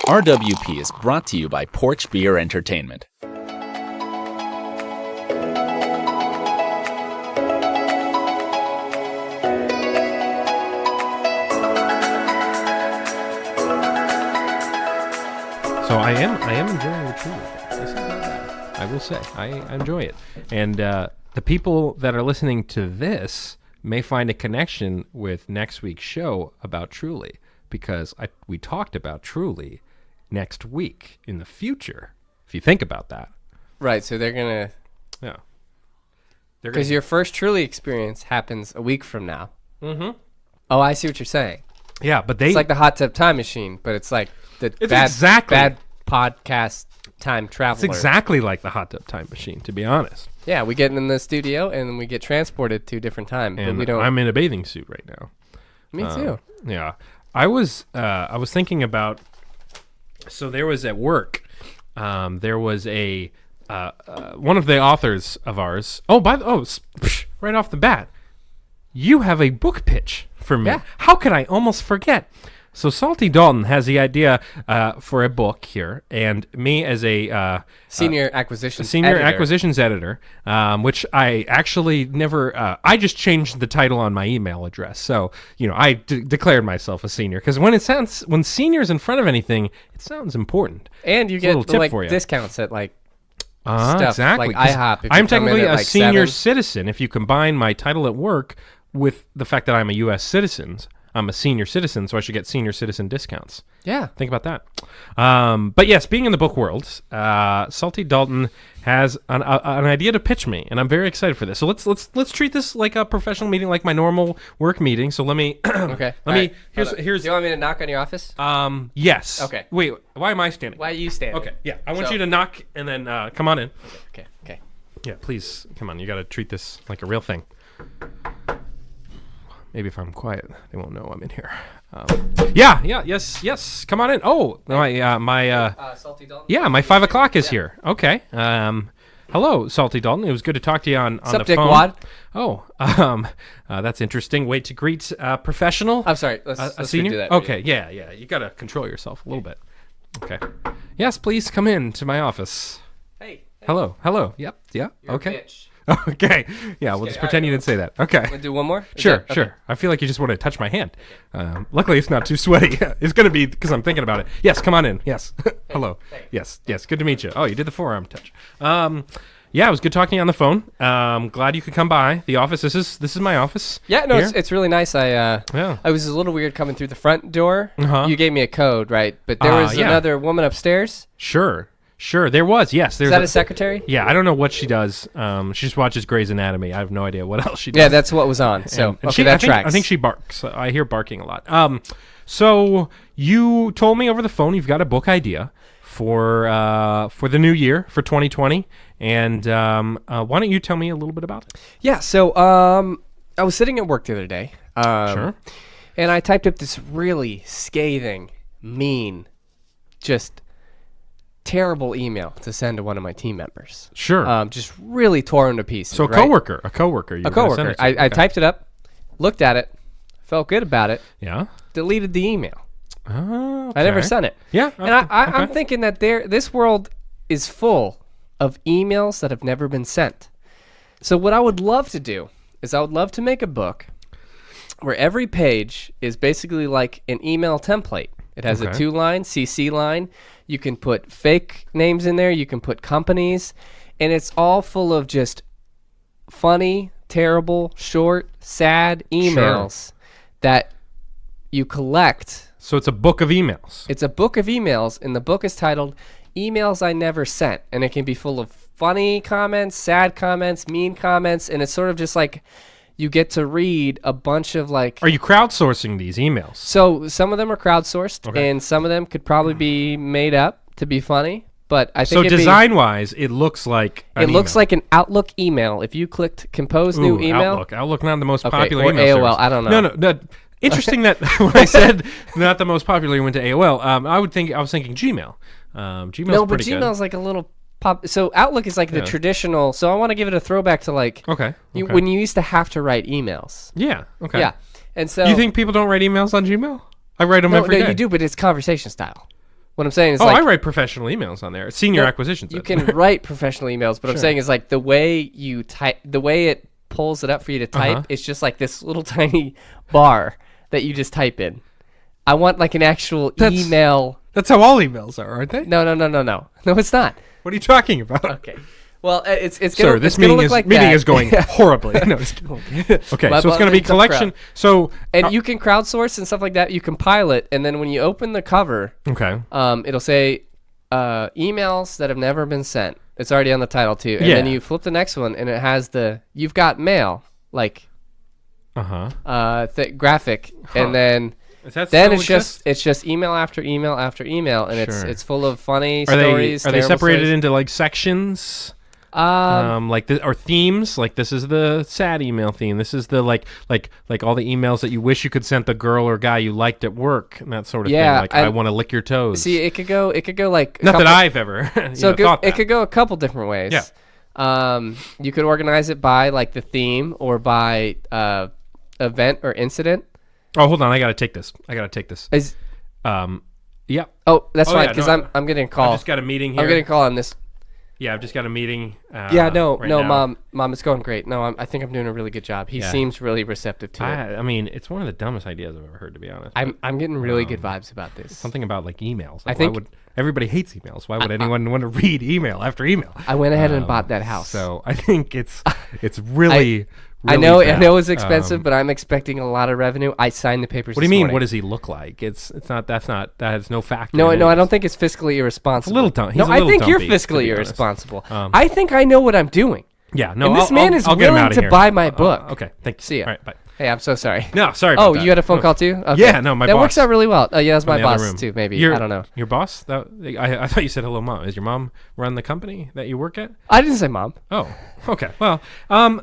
RWP is brought to you by Porch Beer Entertainment. So I am enjoying the Truly. This is not bad. I will say I enjoy it, and the people that are listening to this may find a connection with next week's show about Truly, because we talked about Truly next week in the future. If you think about that, right? So they're gonna, yeah, because your first Truly experience happens a week from now. Mm-hmm. Oh, I see what you're saying. Yeah, but it's like the Hot Tub Time Machine, but it's like the bad podcast time traveler. It's exactly like the Hot Tub Time Machine, to be honest. Yeah, we get in the studio and we get transported to a different time. And but we don't. I'm in a bathing suit right now. Me too. Yeah, I was thinking about. So there was at work. There was a one of the authors of ours. Right off the bat, you have a book pitch for me. Yeah. How could I almost forget? So Salty Dalton has the idea for a book here, and me as a senior acquisitions editor, which I actually never. I just changed the title on my email address, so I declared myself a senior, because when senior's in front of anything, it sounds important. And you get discounts at stuff exactly. like IHOP. I'm technically a senior citizen if you combine my title at work with the fact that I'm a U.S. citizen. I'm a senior citizen, so I should get senior citizen discounts. Yeah. Think about that. But yes, being in the book world, Salty Dalton has an idea to pitch me, and I'm very excited for this. So let's treat this like a professional meeting, like my normal work meeting. So let me okay. Here's. Do you want me to knock on your office? Yes. Okay. Wait, why am I standing? Why are you standing? Okay. Yeah, I want you to knock and then come on in. Okay. Yeah, please come on. You got to treat this like a real thing. Maybe if I'm quiet, they won't know I'm in here. Yes. Come on in. Oh, my Salty Dalton. Yeah, my 5 o'clock is here. Okay. Hello, Salty Dalton. It was good to talk to you on the phone. Wad? Oh, that's interesting. Way to greet professional. I'm sorry. Let's senior. do that. Okay. Yeah. You got to control yourself a little bit. Okay. Yes, please come in to my office. Hey. Hello. Yep. Yeah. You're okay. A bitch. Okay. Yeah, we'll just pretend you didn't say that. Okay. Want to do one more? Sure. I feel like you just want to touch my hand. Luckily, it's not too sweaty. It's going to be because I'm thinking about it. Yes, come on in. Yes. Hello. Hey. Yes. Good to meet you. Oh, you did the forearm touch. Yeah, it was good talking to you on the phone. Glad you could come by the office. This is my office. Yeah, no, it's really nice. I was a little weird coming through the front door. Uh-huh. You gave me a code, right? But there was another woman upstairs. Sure, there was. Yes, Is that a secretary? Yeah, I don't know what she does. She just watches Grey's Anatomy. I have no idea what else she does. Yeah, that's what was on. So that tracks. I think she barks. I hear barking a lot. So you told me over the phone you've got a book idea for the new year, for 2020, and why don't you tell me a little bit about it? Yeah. So I was sitting at work the other day. Sure. And I typed up this really scathing, mean, just terrible email to send to one of my team members. Sure. Just really tore him to pieces. So a coworker. I typed it up, looked at it, felt good about it. Yeah. Deleted the email. Oh, okay. I never sent it. Yeah. And I'm thinking that this world is full of emails that have never been sent. So what I would love to do is I would love to make a book where every page is basically like an email template. It has a 2-line CC line. You can put fake names in there. You can put companies. And it's all full of just funny, terrible, short, sad emails that you collect. So it's a book of emails. It's a book of emails, and the book is titled Emails I Never Sent. And it can be full of funny comments, sad comments, mean comments, and it's sort of just like you get to read a bunch of like... Are you crowdsourcing these emails? So some of them are crowdsourced, and some of them could probably be made up to be funny. But I think so design-wise, it looks like looks like an Outlook email. If you clicked Compose New Email... Outlook, not the most popular or email AOL, service. I don't know. No. Interesting that when I said not the most popular, you went to AOL. I was thinking Gmail. Gmail's pretty good. No, but Gmail's like a little... So Outlook is like the traditional. So I want to give it a throwback to like when you used to have to write emails. Yeah. Okay. Yeah. And so you think people don't write emails on Gmail? I write them every day. No, you do, but it's conversation style. What I'm saying is I write professional emails on there. Senior acquisitions. You can write professional emails, but I'm saying is like the way you type, the way it pulls it up for you to type, it's just like this little tiny bar that you just type in. I want like an actual email. That's how all emails are, aren't they? No, it's not. What are you talking about? Okay. Well, it's gonna, sir, this it's gonna meeting look is like meeting that. is going horribly. No, okay, so it's going to be collection. So and you can crowdsource and stuff like that. You compile it, and then when you open the cover, it'll say emails that have never been sent. It's already on the title too, and then you flip the next one, and it has the you've got mail graphic, and then. Then it's just email after email after email, and it's full of funny stories. Are they separated stories. into like sections? Like this, or themes? Like this is the sad email theme. This is the like all the emails that you wish you could send the girl or guy you liked at work and that sort of thing. Like I want to lick your toes. See, it could go like not that I've ever. Thought that. It could go a couple different ways. Yeah. You could organize it by like the theme or by event or incident. Oh, hold on! I gotta take this. Yeah. Oh, that's fine because I'm getting a call. I just got a meeting here. I'm getting a call on this. Yeah, I've just got a meeting. Mom, it's going great. No, I think I'm doing a really good job. He seems really receptive to it. I mean, it's one of the dumbest ideas I've ever heard, to be honest. I'm getting really good vibes about this. Something about like emails. I think everybody hates emails. Why would anyone want to read email after email? I went ahead and bought that house. So I think it's really. I know it's expensive, but I'm expecting a lot of revenue. I signed the papers. What do you mean? Morning. What does he look like? It's not. That has no factor. No, I don't think it's fiscally irresponsible. It's a little dumb. No, I think you're fiscally irresponsible. I think I know what I'm doing. Yeah, no. And this man is willing to buy my book. Okay, thank you. See ya. All right, bye. Hey, I'm so sorry. No, sorry about that. You had a phone call too? Okay. Yeah, no, my boss. That works out really well. Oh, yeah, that's my boss room. too, maybe. I don't know. Your boss? I thought you said hello, mom. Is your mom run the company that you work at? I didn't say mom. Oh, okay. Well,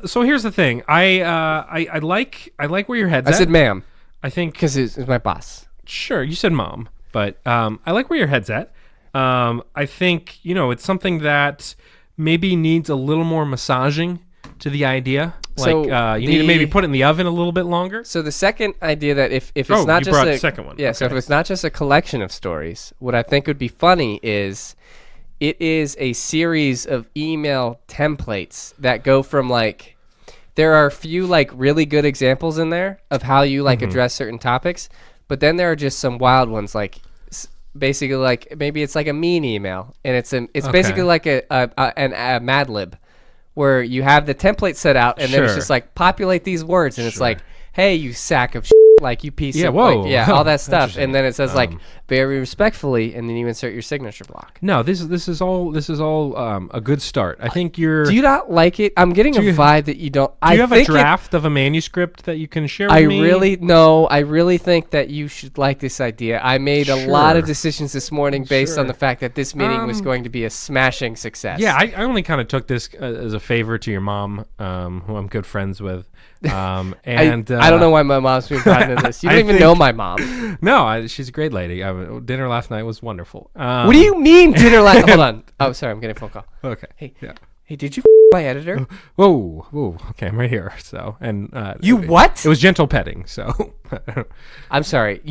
so here's the thing. I like where your head's at. I said ma'am. I think because it's my boss. Sure, you said mom, but I like where your head's at. I think it's something that maybe needs a little more massaging to the idea. So you need to maybe put it in the oven a little bit longer. So the second idea that if it's not just the second one. Yeah, so if it's not just a collection of stories, what I think would be funny is it is a series of email templates that go from like there are a few like really good examples in there of how you like address certain topics, but then there are just some wild ones like basically like maybe it's like a mean email and it's basically like a Mad Lib. Where you have the template set out, and then it's just like populate these words, and it's like, "Hey, you sack of shit, like you piece of all that stuff," and then it says like very respectfully, and then you insert your signature block. No, this is all a good start. I think you're. Do you not like it? I'm getting a vibe that you don't. Do you have a draft of a manuscript that you can share with me? I really think that you should like this idea. I made a lot of decisions this morning based on the fact that this meeting was going to be a smashing success. Yeah, I only kind of took this as a favor to your mom, who I'm good friends with. And I don't know why my mom's being brought into this. You don't even know my mom. No, she's a great lady. Dinner last night was wonderful. What do you mean dinner last? Hold on. Oh, sorry, I'm getting a phone call. Okay. Hey, did you my editor? Whoa. Okay, I'm right here. So and you what? It was gentle petting. So I'm sorry.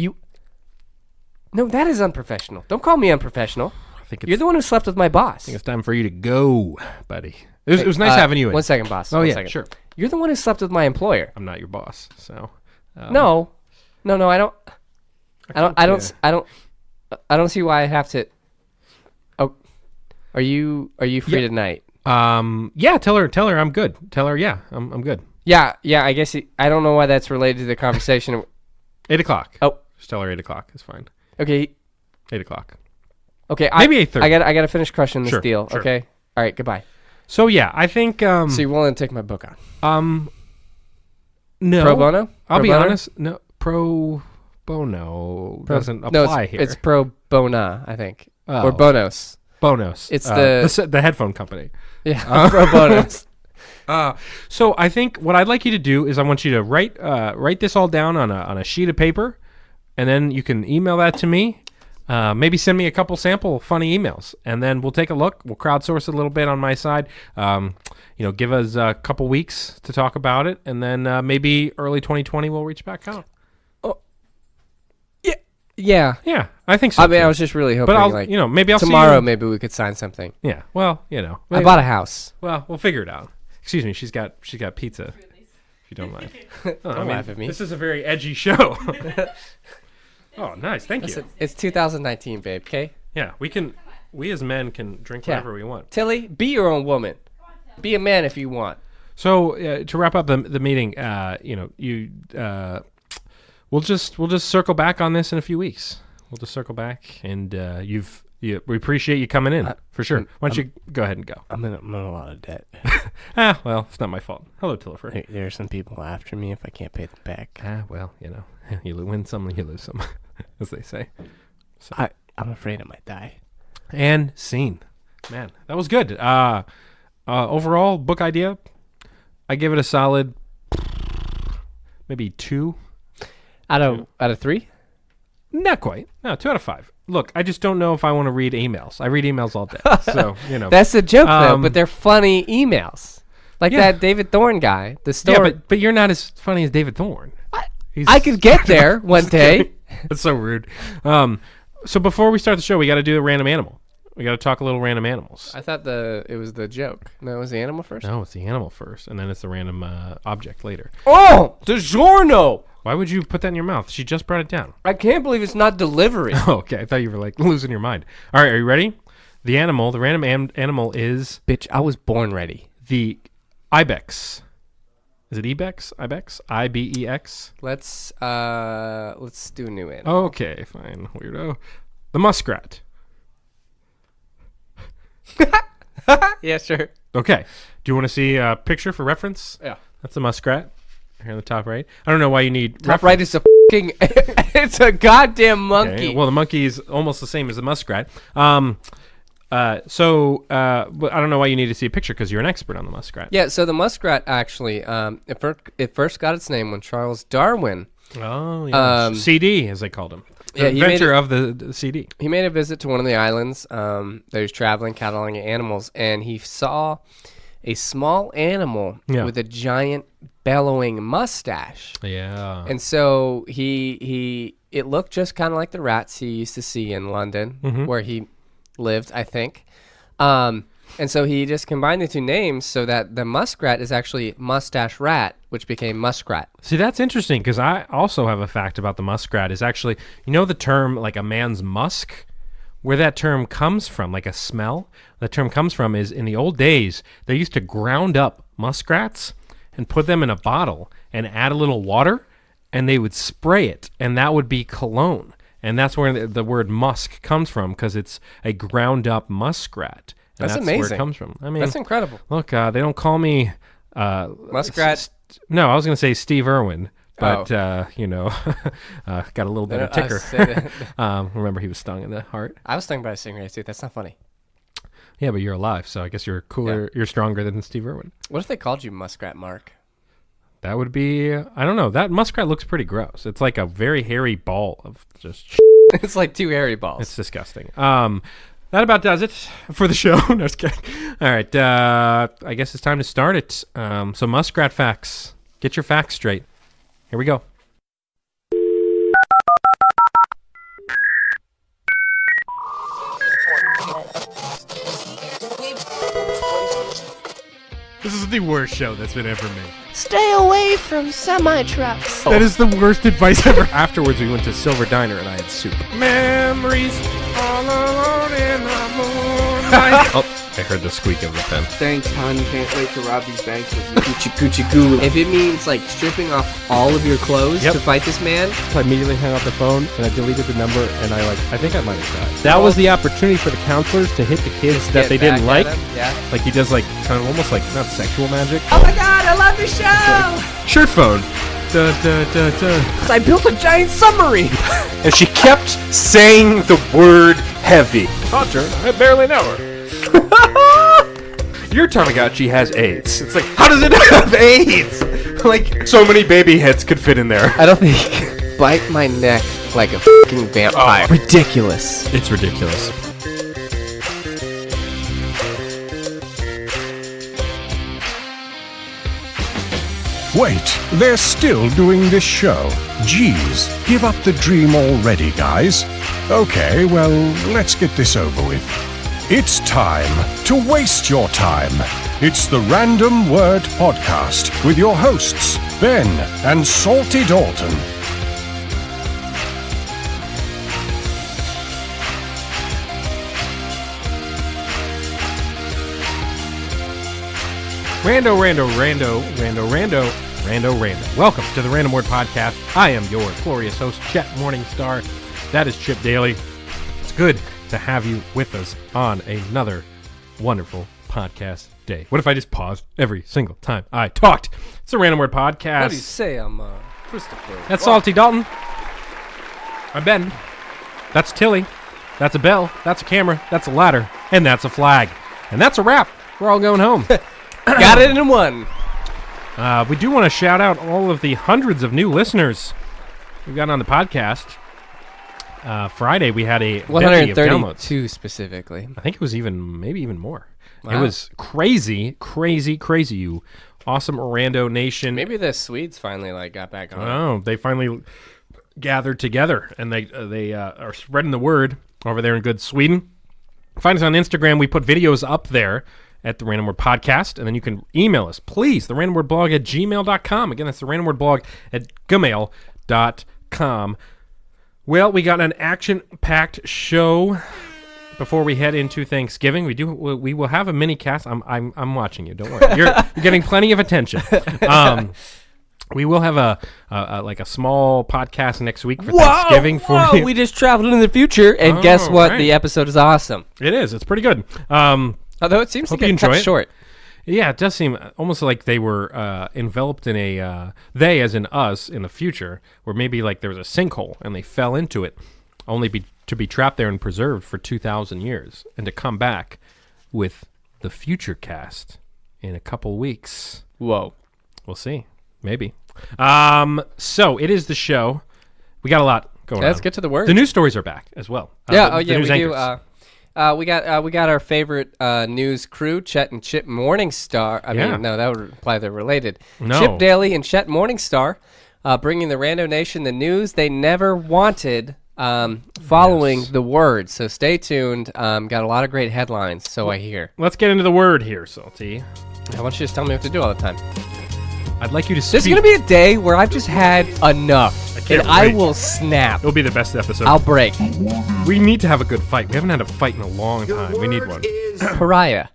No, that is unprofessional. Don't call me unprofessional. You're the one who slept with my boss. I think it's time for you to go, buddy. It was nice having you in. 1 second, boss. Oh, One yeah, second. sure. You're the one who slept with my employer. I'm not your boss, so. No, I don't. I don't see why I have to. Oh, are you free tonight? Yeah. Tell her I'm good. Tell her I'm good. Yeah. I guess I don't know why that's related to the conversation. 8:00. Oh, just tell her 8:00 is fine. Okay. 8:00. Okay. Maybe 8:30. I gotta finish crushing this deal. Sure. Okay. All right. Goodbye. So yeah, I think. So you're willing to take my book on? No. Pro bono? I'll be honest. No. Pro bono doesn't apply here. It's pro bona, I think, or bonos. Bonos. It's the headphone company. Yeah. Pro bonos. So I think what I'd like you to do is I want you to write this all down on a sheet of paper, and then you can email that to me. Maybe send me a couple sample funny emails, and then we'll take a look. We'll crowdsource a little bit on my side. Give us a couple weeks to talk about it, and then maybe early 2020 we'll reach back out. Oh, Yeah. Yeah, I think so. I mean, too. I was just really hoping, But I'll, like, maybe I'll tomorrow, see you. maybe we could sign something. Yeah. Well, I maybe- bought a house. Well, we'll figure it out. Excuse me. She's got pizza. If you don't mind. Don't laugh at me. This is a very edgy show. Oh, nice. Thank you. Listen, it's 2019, babe. Okay. Yeah, we as men can drink Yeah. whatever we want. Tilly, be your own woman. Be a man if you want. So to wrap up the meeting, we'll just circle back on this in a few weeks. We'll just circle back, and we appreciate you coming in for sure. Why don't you go ahead and go? I'm in a lot of debt. Well, it's not my fault. Hello, Tillifer. There are some people after me if I can't pay them back. Well, you win some, you lose some, as they say. I'm afraid I might die. And scene. Man, that was good. Overall, book idea, I give it a solid maybe 2. Out of 3? Not quite. No, 2 out of 5. Look, I just don't know if I want to read emails. I read emails all day. So, That's the joke, though, but they're funny emails. Like Yeah. that David Thorne guy. The story. Yeah, but you're not as funny as David Thorne. I could get there one day. That's so rude. So before we start the show, we got to do a random animal. We got to talk a little random animals. I thought it was the joke. No, it was the animal first? No, it's the animal first, and then it's the random object later. Oh, DiGiorno! Why would you put that in your mouth? She just brought it down. I can't believe it's not delivery. Oh, okay. I thought you were like losing your mind. All right, are you ready? The random animal is Bitch, I was born ready. the ibex. Is it ibex? Ibex? IBEX? Let's do a new animal. Okay, fine, weirdo. The muskrat. Yeah, sure. Okay. Do you want to see a picture for reference? Yeah. That's the muskrat here on the top right. I don't know why you need Top right is a fucking it's a goddamn monkey. Okay, well, the monkey is almost the same as the muskrat. But I don't know why you need to see a picture because you're an expert on the muskrat. Yeah, so the muskrat actually, it first got its name when Charles Darwin. Oh, yeah. CD, as they called him. The inventor of the CD. He made a visit to one of the islands that he was traveling, cataloging animals, and he saw a small animal with a giant bellowing mustache. Yeah. And so it looked just kind of like the rats he used to see in London, where he lived, I think. And so he just combined the two names so that the muskrat is actually mustache rat, which became muskrat. See, that's interesting because I also have a fact about the muskrat is actually, the term like a man's musk, where that term comes from, like a smell, the term comes from is in the old days, they used to ground up muskrats and put them in a bottle and add a little water and they would spray it and that would be cologne. And that's where the word musk comes from because it's a ground up muskrat. And that's amazing. where it comes from. I mean, that's incredible. Look, they don't call me muskrat. No, I was going to say Steve Irwin, but got a little bit of ticker. Remember, he was stung in the heart. I was stung by a stingray too. That's not funny. Yeah, but you're alive, so I guess you're cooler. Yeah. You're stronger than Steve Irwin. What if they called you Muskrat Mark? That would be. I don't know. That muskrat looks pretty gross. It's like a very hairy ball of just. It's like 2 hairy balls. It's disgusting. That about does it for the show. No, just kidding. All right. I guess it's time to start it. So muskrat facts. Get your facts straight. Here we go. This is the worst show that's been ever made. Stay away from semi-trucks. That is the worst advice ever. Afterwards, we went to Silver Diner and I had soup. Memories all alone in the moonlight. Oh, I heard the squeak of the pen. Thanks, hon. Can't wait to rob these banks with you. Gucci Gucci Goo. If it means like stripping off all of your clothes to fight this man, I immediately hung up the phone and I deleted the number and I think I might have died. That was the opportunity for the counselors to hit the kids that they didn't like. Yeah. Like he does, like kind of almost like not sexual magic. Oh my god, I love your show! Shirt phone. Da, da, da, da. I built a giant submarine! And she kept saying the word heavy. Roger, I barely know her. Your Tamagotchi has AIDS. It's like, how does it have AIDS? Like, so many baby heads could fit in there. I don't think. Bite my neck like a fucking vampire. Ridiculous. It's ridiculous. Wait, they're still doing this show. Geez, give up the dream already, guys. Okay, well, let's get this over with. It's time to waste your time. It's the Random Word Podcast with your hosts, Ben and Salty Dalton. Rando. Welcome to the Random Word Podcast. I am your glorious host, Chet Morningstar. That is Chip Daly. It's good to have you with us on another wonderful podcast day. What if I just paused every single time I talked? It's the Random Word Podcast. What do you say? I'm Christopher. That's Salty Dalton. I'm Ben. That's Tilly. That's a bell. That's a camera. That's a ladder. And that's a flag. And that's a wrap. We're all going home. Got it in one. We do want to shout out all of the hundreds of new listeners we've got on the podcast. Friday we had a bevy of downloads. 132 specifically. I think it was maybe even more. Wow. It was crazy, you awesome Orlando nation. Maybe the Swedes finally got back on. Oh, they finally gathered together and they are spreading the word over there in good Sweden. Find us on Instagram. We put videos up there at the Random Word Podcast, and then you can email us, please, therandomwordblog at gmail.com. Again, that's the randomwordblog at gmail.com. Well, we got an action-packed show before we head into Thanksgiving. We will have a mini cast. I'm watching you. Don't worry. You're getting plenty of attention. We will have a small podcast next week for Thanksgiving for you. We just traveled into the future, and guess what? Right. The episode is awesome. It is. It's pretty good. Although it seems to get cut short. Yeah, it does seem almost like they were enveloped in they as in us in the future, where maybe there was a sinkhole and they fell into it, only to be trapped there and preserved for 2,000 years, and to come back with the future cast in a couple weeks. Whoa. We'll see. Maybe. So it is the show. We got a lot going on. Let's get to the word. The news stories are back as well. We do. We got our favorite news crew, Chet and Chip Morningstar. No, that would imply they're related. No. Chip Daly and Chet Morningstar, bringing the Rando Nation the news they never wanted, following the word. So stay tuned. Got a lot of great headlines, so I hear. Let's get into the word here, Salty. I want you to just tell me what to do all the time. I'd like you to speak. This is going to be a day where I've just had enough. I will snap. It'll be the best episode. I'll break. We need to have a good fight. We haven't had a fight in a long time. We need one. Pariah.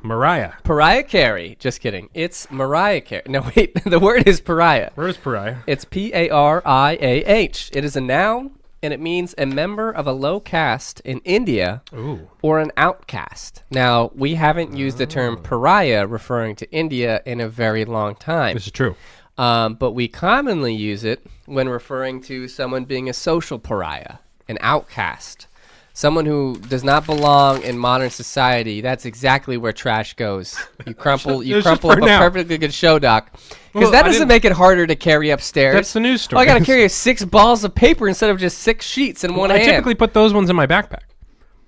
Mariah Carey. Just kidding. It's Mariah Carey. No, wait. The word is Pariah. Where is Pariah? It's P-A-R-I-A-H. It is a noun, and it means a member of a low caste in India. Ooh. Or an outcast. Now, we haven't used the term pariah referring to India in a very long time. This is true. But we commonly use it when referring to someone being a social pariah, an outcast, someone who does not belong in modern society. That's exactly where trash goes. You crumple up a perfectly good show doc. Because that doesn't make it harder to carry upstairs. That's the news story. I got to carry 6 balls of paper instead of just 6 sheets in one hand. I typically put those ones in my backpack.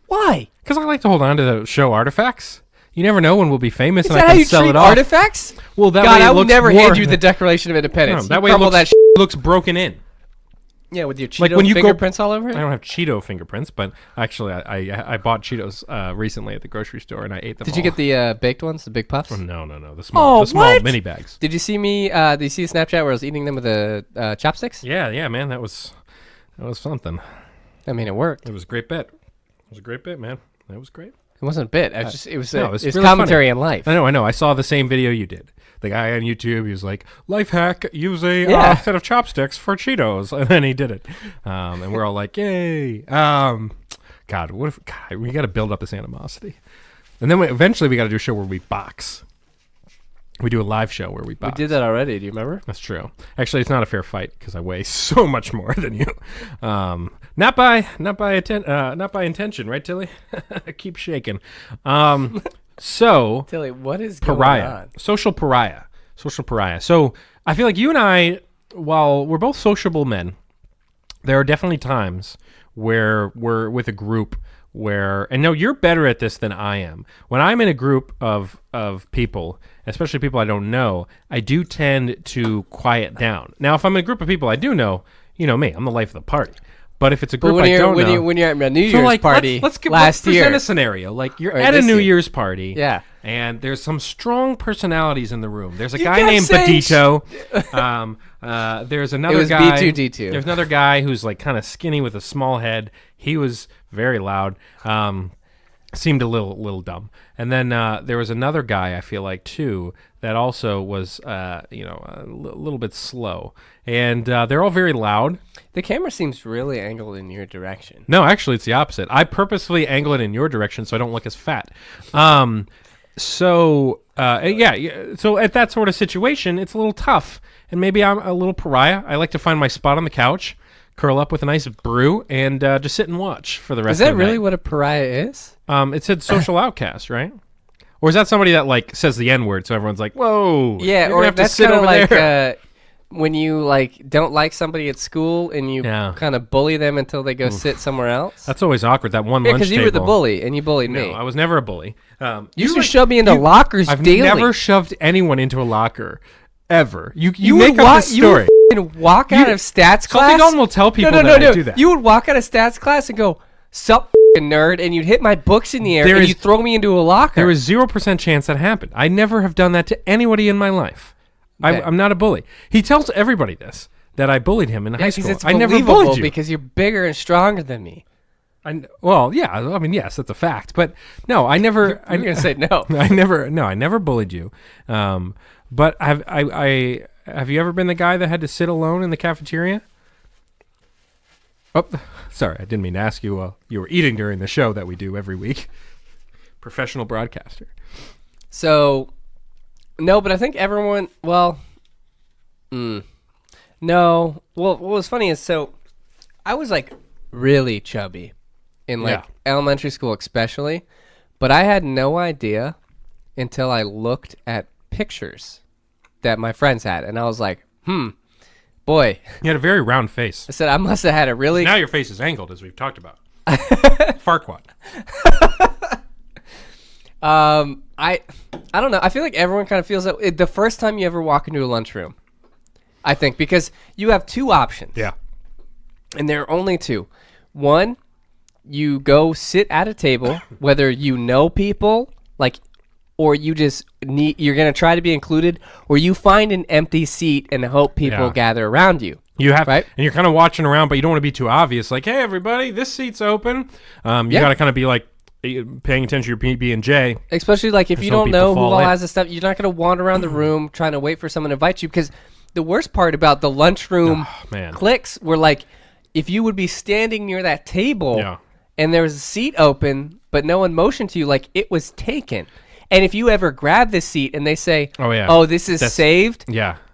Why? Because I like to hold on to the show artifacts. You never know when we'll be famous Is and that I how can you sell treat it off. Artifacts? Well, that God, way I it would looks never more... hand you the Declaration of Independence. No, that way it looks broken in. Yeah, with your Cheeto fingerprints all over it? I don't have Cheeto fingerprints, but actually I bought Cheetos recently at the grocery store and I ate them Did you get the baked ones, the big puffs? Oh, no. The small mini bags. Did you see me, did you see the Snapchat where I was eating them with the chopsticks? Yeah, man, that was something. I mean, it worked. It was a great bit. It was a great bit, man. That was great. It wasn't a bit. It was really commentary funny. on life. I know. I saw the same video you did. The guy on YouTube, he was like, life hack, use a set of chopsticks for Cheetos. And then he did it. And we're all like, yay. God, we got to build up this animosity. And then eventually we got to do a show where we box. We do a live show where we box. We did that already. Do you remember? That's true. Actually, it's not a fair fight because I weigh so much more than you. Not by intention, right, Tilly? Keep shaking. So Tilly, what is pariah? Going on? Social pariah. So I feel like you and I, while we're both sociable men, there are definitely times where we're with a group where, and no, you're better at this than I am. When I'm in a group of people, especially people I don't know, I do tend to quiet down. Now, if I'm in a group of people I do know, you know me, I'm the life of the party. But if it's a group when I you're don't when know, you when you're at a New Year's party let's last present year, a scenario. Like you're Or at a this New year. Year's party, Yeah. and there's some strong personalities in the room. There's a You guy kept named saying Badito. There's another it was guy. B2D2. There's another guy who's like kind of skinny with a small head. He was very loud. Seemed a little dumb. And then there was another guy I feel like too that also was a little bit slow. And they're all very loud. The camera seems really angled in your direction. No, actually, it's the opposite. I purposefully angle it in your direction so I don't look as fat. So at that sort of situation, it's a little tough. And maybe I'm a little pariah. I like to find my spot on the couch, curl up with a nice brew, and just sit and watch for the rest Is of the that night. really what a pariah is? It said social outcast, right? Or is that somebody that like says the N-word so everyone's like, whoa. Yeah, you're or gonna have to that's sit kind of over like there. when you like don't like somebody at school and you Yeah. kind of bully them until they go sit somewhere else. That's always awkward, that one Yeah, lunch because table. you were the bully and you bullied No, me. I was never a bully. You used to shove me into lockers I've daily. never shoved anyone into a locker, ever. You would make up walk, this story. You would walk out of stats Salty class. Dalton will tell people no, that no. I do that. You would walk out of stats class and go, "Sup, nerd," and you'd hit my books in the air There and is- you throw me into a locker. There is 0% chance that happened. I never have done that to anybody in my life. Okay. I'm not a bully. He tells everybody this, that I bullied him in high because school. it's I never believable bullied you. because you're bigger and stronger than me. Well, yeah. I mean, yes, that's a fact. But no, I never. I'm gonna say no. I never bullied you. But have you ever been the guy that had to sit alone in the cafeteria? Oh, sorry, I didn't mean to ask you while you were eating during the show that we do every week. Professional broadcaster. So, no, but I think everyone. Well, no. Well, what was funny is I was like really chubby in like elementary school, especially, but I had no idea until I looked at pictures that my friends had, and I was like, boy. You had a very round face. I said I must have had a really. Now your face is angled, as we've talked about. Farquaad. I don't know. I feel like everyone kind of feels that the first time you ever walk into a lunchroom. I think because you have two options. Yeah. And there are only two. One, you go sit at a table, whether you know people, like, or you just you're going to try to be included, or you find an empty seat and hope people gather around you. You have, right? And you're kind of watching around, but you don't want to be too obvious. Like, hey, everybody, this seat's open. You got to kind of be like paying attention to your PB&J. Especially like if Just you don't don't know who fall all in. has the stuff, you're not going to wander around the room trying to wait for someone to invite you. Because the worst part about the lunchroom cliques were like, if you would be standing near that table and there was a seat open, but no one motioned to you, like it was taken. And if you ever grab this seat and they say, "Oh, this is saved,"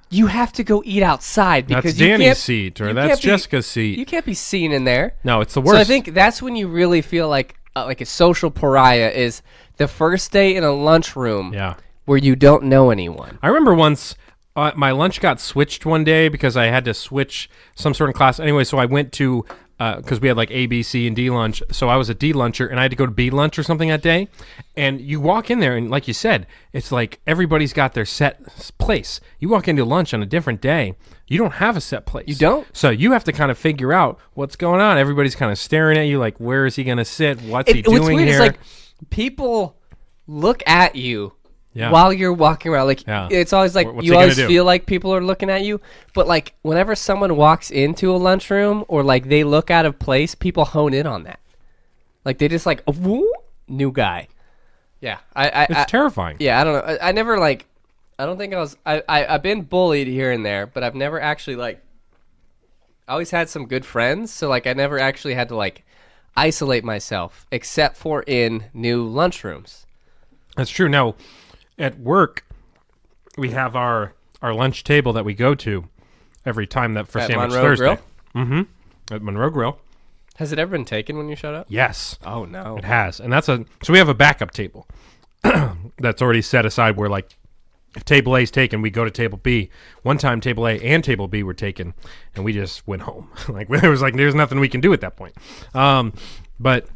you have to go eat outside because that's you Danny's can't, seat or you that's can't be- Jessica's seat. You can't be seen in there. No, it's the worst. So I think that's when you really feel like a social pariah is the first day in a lunchroom where you don't know anyone. I remember once my lunch got switched one day because I had to switch some sort of class. Anyway, so I went to, because we had like A, B, C, and D lunch. So I was a D luncher and I had to go to B lunch or something that day. And you walk in there and like you said, it's like everybody's got their set place. You walk into lunch on a different day, you don't have a set place. You don't? So you have to kind of figure out what's going on. Everybody's kind of staring at you like, where is he going to sit? What's he doing What's weird here? is like people look at you Yeah. while you're walking around. Like it's always like What's you he gonna always do? feel like people are looking at you. But like whenever someone walks into a lunchroom or like they look out of place, people hone in on that. Like they just like, "Woo, new guy." Yeah, It's terrifying. Yeah, I don't know. I never like. I don't think I was. I've been bullied here and there, but I've never actually like. I always had some good friends, so like I never actually had to like isolate myself, except for in new lunchrooms. That's true. Now, at work, we have our lunch table that we go to every time that for At Sandwich Monroe Thursday. Grill? At Monroe Grill. Has it ever been taken when you showed up? Yes. Oh no. It has. And so we have a backup table that's already set aside where like if table A is taken, we go to table B. One time table A and table B were taken and we just went home. Like there's nothing we can do at that point. But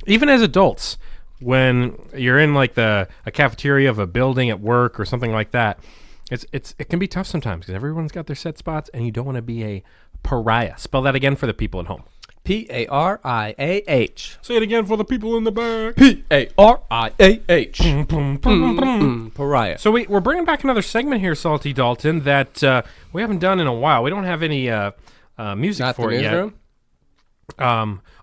Even as adults, when you're in like a cafeteria of a building at work or something like that, it can be tough sometimes because everyone's got their set spots and you don't want to be a pariah. Spell that again for the people at home. P-A-R-I-A-H. Say it again for the people in the back. P-A-R-I-A-H. Pariah. So we're bringing back another segment here, Salty Dalton, that we haven't done in a while. We don't have any music Not for the it yet. newsroom?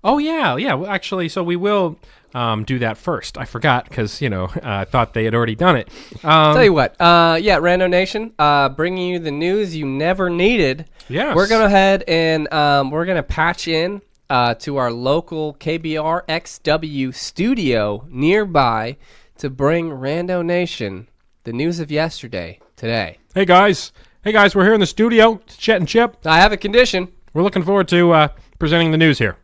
Oh, yeah. Well, actually, so we will do that first. I forgot because, I thought they had already done it. Tell you what, Rando Nation, bringing you the news you never needed. Yes. We're going to head and we're going to patch in to our local KBR-XW studio nearby to bring Rando Nation the news of yesterday, today. Hey, guys, we're here in the studio. It's Chet and Chip. I have a condition. We're looking forward to presenting the news here.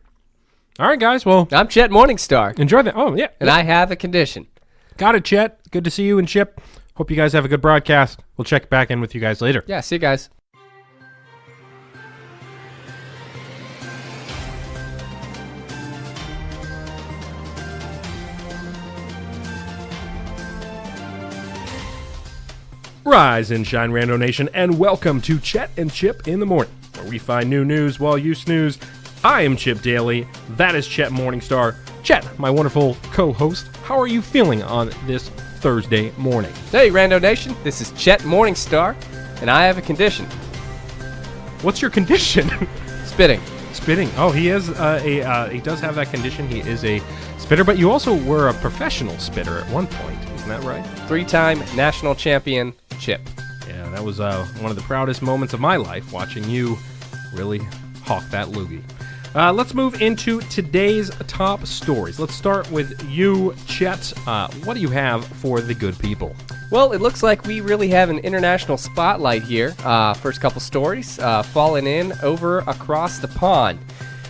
All right, guys, well, I'm Chet Morningstar, enjoy that. Oh, yeah. and I have a condition. Got it, Chet. Good to see you and Chip. Hope you guys have a good broadcast. We'll check back in with you guys later. Yeah, see you guys. Rise and shine, Rando Nation, and welcome to Chet and Chip in the Morning, where we find new news while you snooze. I am Chip Daly. That is Chet Morningstar. Chet, my wonderful co-host, how are you feeling on this Thursday morning? Hey, Rando Nation, this is Chet Morningstar, and I have a condition. What's your condition? Spitting. Spitting. Oh, he is he does have that condition. He is a spitter, but you also were a professional spitter at one point. Isn't that right? 3-time national champion, Chip. Yeah, that was one of the proudest moments of my life, watching you really hawk that loogie. Let's move into today's top stories. Let's start with you, Chet. What do you have for the good people? Well, it looks like we really have an international spotlight here. First couple stories falling in over across the pond.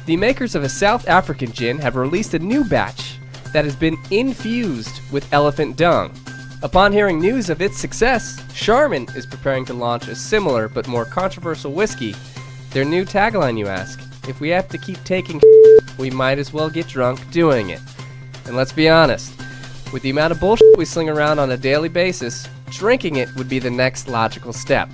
The makers of a South African gin have released a new batch that has been infused with elephant dung. Upon hearing news of its success, Charmin is preparing to launch a similar but more controversial whiskey. Their new tagline, you ask? If we have to keep taking we might as well get drunk doing it. And let's be honest, with the amount of bullshit we sling around on a daily basis, drinking it would be the next logical step.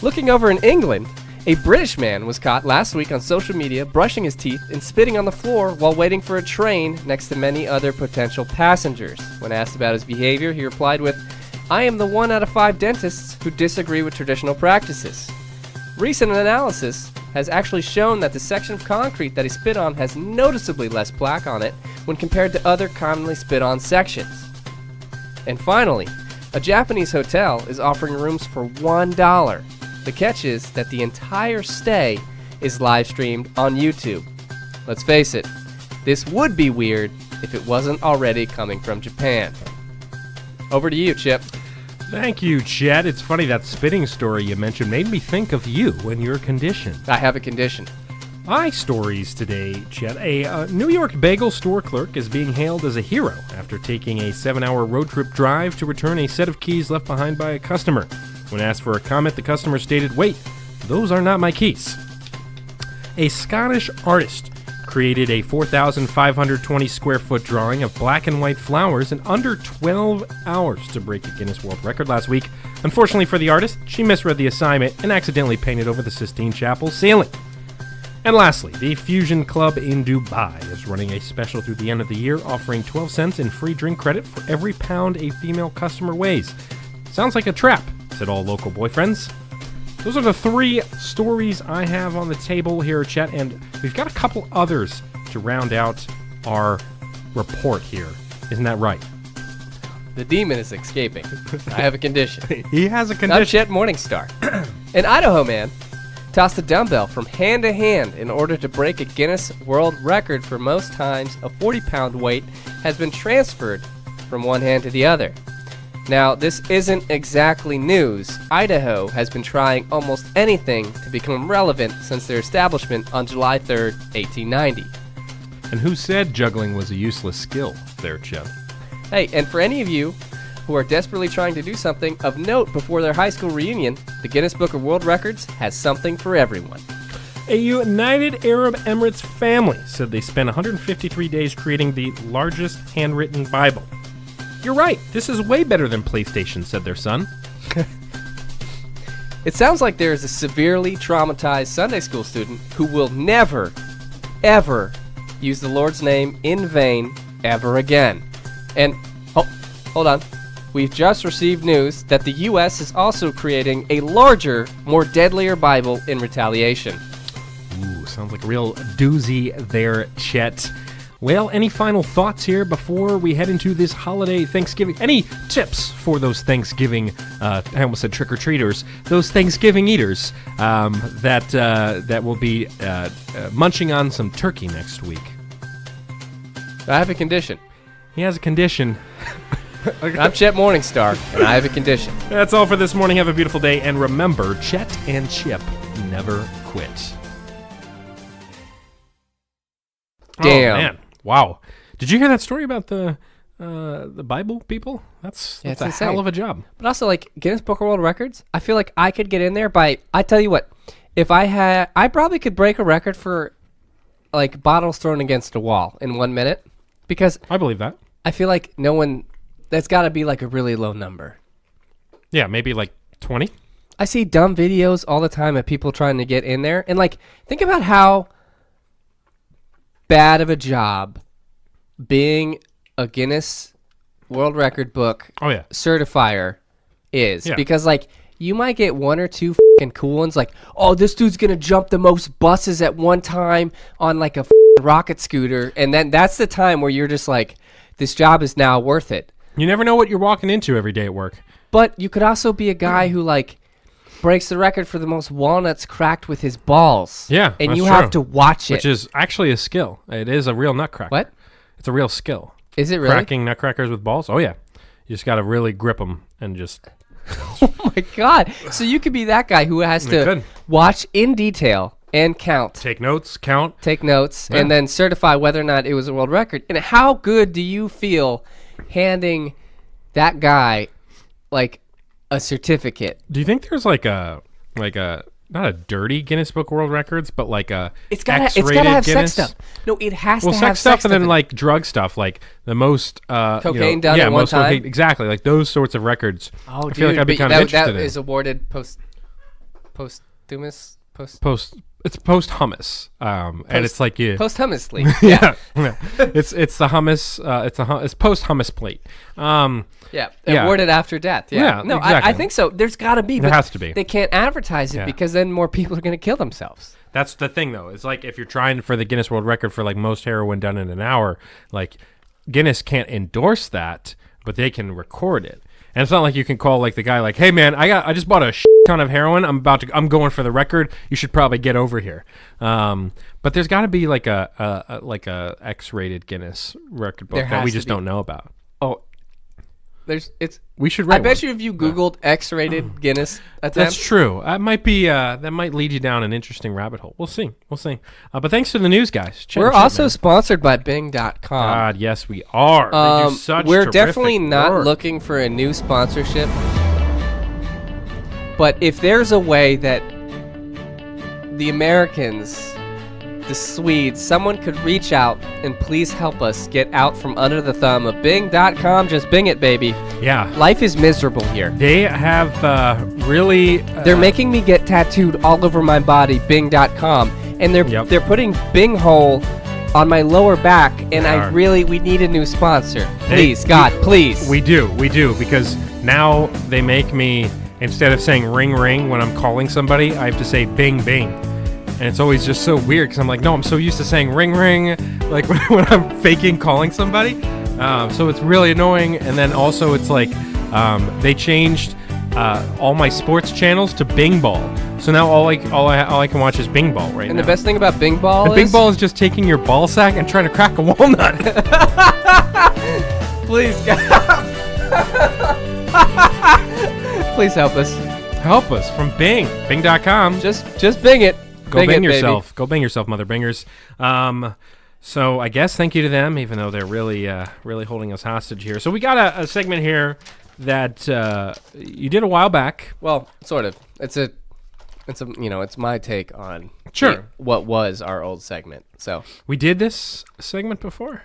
Looking over in England, a British man was caught last week on social media brushing his teeth and spitting on the floor while waiting for a train next to many other potential passengers. When asked about his behavior, he replied with, "I am the 1 out of 5 dentists who disagree with traditional practices." Recent analysis has actually shown that the section of concrete that he spit on has noticeably less plaque on it when compared to other commonly spit on sections. And finally, a Japanese hotel is offering rooms for $1. The catch is that the entire stay is live streamed on YouTube. Let's face it, this would be weird if it wasn't already coming from Japan. Over to you, Chip. Thank you, Chet. It's funny, that spitting story you mentioned made me think of you and your condition. I have a condition. My stories today, Chet. A New York bagel store clerk is being hailed as a hero after taking a 7-hour road trip drive to return a set of keys left behind by a customer. When asked for a comment, the customer stated, "Wait, those are not my keys." A Scottish artist created a 4,520 square foot drawing of black and white flowers in under 12 hours to break a Guinness World Record last week. Unfortunately for the artist, she misread the assignment and accidentally painted over the Sistine Chapel ceiling. And lastly, the Fusion Club in Dubai is running a special through the end of the year, offering 12 cents in free drink credit for every pound a female customer weighs. Sounds like a trap, said all local boyfriends. Those are the 3 stories I have on the table here, Chet, and we've got a couple others to round out our report here. Isn't that right? The demon is escaping. I have a condition. He has a I'm condition. Chet Morningstar. An Idaho man tossed a dumbbell from hand to hand in order to break a Guinness World Record for most times a 40-pound weight has been transferred from one hand to the other. Now, this isn't exactly news. Idaho has been trying almost anything to become relevant since their establishment on July 3rd, 1890. And who said juggling was a useless skill there, Chet? Hey, and for any of you who are desperately trying to do something of note before their high school reunion, the Guinness Book of World Records has something for everyone. A United Arab Emirates family said they spent 153 days creating the largest handwritten Bible. You're right, this is way better than PlayStation, said their son. It sounds like there is a severely traumatized Sunday school student who will never, ever use the Lord's name in vain ever again. And, hold on. We've just received news that the U.S. is also creating a larger, more deadlier Bible in retaliation. Ooh, sounds like a real doozy there, Chet. Well, any final thoughts here before we head into this holiday Thanksgiving? Any tips for those Thanksgiving, I almost said trick-or-treaters, those Thanksgiving eaters that will be munching on some turkey next week? I have a condition. He has a condition. I'm Chet Morningstar, and I have a condition. That's all for this morning. Have a beautiful day, and remember, Chet and Chip never quit. Damn. Oh, man. Wow. Did you hear that story about the Bible people? That's it's a insane. hell of a job. But also, like, Guinness Book of World Records, I feel like I could get in there by, I tell you what, if I probably could break a record for, like, bottles thrown against a wall in 1 minute. Because I believe that. I feel like that's got to be, like, a really low number. Yeah, maybe like 20. I see dumb videos all the time of people trying to get in there. And, like, think about how bad of a job being a Guinness World Record book certifier is. Yeah. Because, like, you might get one or two fucking cool ones, like, oh, this dude's going to jump the most buses at one time on, like, a rocket scooter. And then that's the time where you're just like, this job is now worth it. You never know what you're walking into every day at work. But you could also be a guy who, like, breaks the record for the most walnuts cracked with his balls. Yeah, and that's you true. have to watch it. Which is actually a skill. It is a real nutcracker. What? It's a real skill. Is it really? Cracking nutcrackers with balls? Oh, yeah. You just got to really grip them and just... Oh, my God. So you could be that guy who has to watch in detail and count. Take notes, count. Take notes, and then certify whether or not it was a world record. And how good do you feel handing that guy, like, a certificate? Do you think there's like a not a dirty Guinness Book of World Records, but like a X-rated have Guinness? sex stuff. No, it has to have sex stuff, and then in it. like drug stuff, like the most cocaine done at one most time. Cocaine, exactly, like those sorts of records. Oh, I feel like I'd be but kind of interested that in. is awarded posthumous. It's post-hummus, and it's like you Posthumously. yeah. it's the hummus. It's post-hummus plate. Yeah, awarded after death. Yeah, no, exactly. I think so. There's got to be. There but has to be. They can't advertise it Yeah. because then more people are going to kill themselves. That's the thing, though. It's like if you're trying for the Guinness World Record for like most heroin done in an hour, like Guinness can't endorse that, but they can record it. And it's not like you can call like the guy like, "Hey man, I just bought a ton of heroin. I'm going for the record. You should probably get over here." But there's got to be like a X-rated Guinness record book that we just don't know about. Oh, We should write I bet one. you if you Googled X-rated Guinness That's attempt, true. That might be that might lead you down an interesting rabbit hole. We'll see. But thanks to the news, guys. Chet we're and Chip, also man. sponsored by Bing.com. God, yes, we are. They do such We're terrific definitely not work. looking for a new sponsorship. But if there's a way that the Americans, the Swedes, someone could reach out and please help us get out from under the thumb of Bing.com, just Bing it, baby. Yeah. Life is miserable here. They have really... They're making me get tattooed all over my body, Bing.com. And they're putting Bing hole on my lower back, and we need a new sponsor. Please, God, please. We do, because now they make me, instead of saying ring ring when I'm calling somebody, I have to say bing bing. And it's always just so weird, because I'm like, no, I'm so used to saying ring ring, like when I'm faking calling somebody. So it's really annoying. And then also it's like they changed all my sports channels to Bing Ball. So now all I can watch is Bing Ball right now. And the best thing about Bing Ball and Bing Ball is just taking your ball sack and trying to crack a walnut. Please, God. Please help us. Help us from Bing. Bing.com. Just Bing it. Go Bing it, yourself. baby. Go Bing yourself, mother bingers. So I guess thank you to them, even though they're really holding us hostage here. So we got a segment here that you did a while back. Well, sort of. It's it's my take on Sure. what was our old segment. So We did this segment before.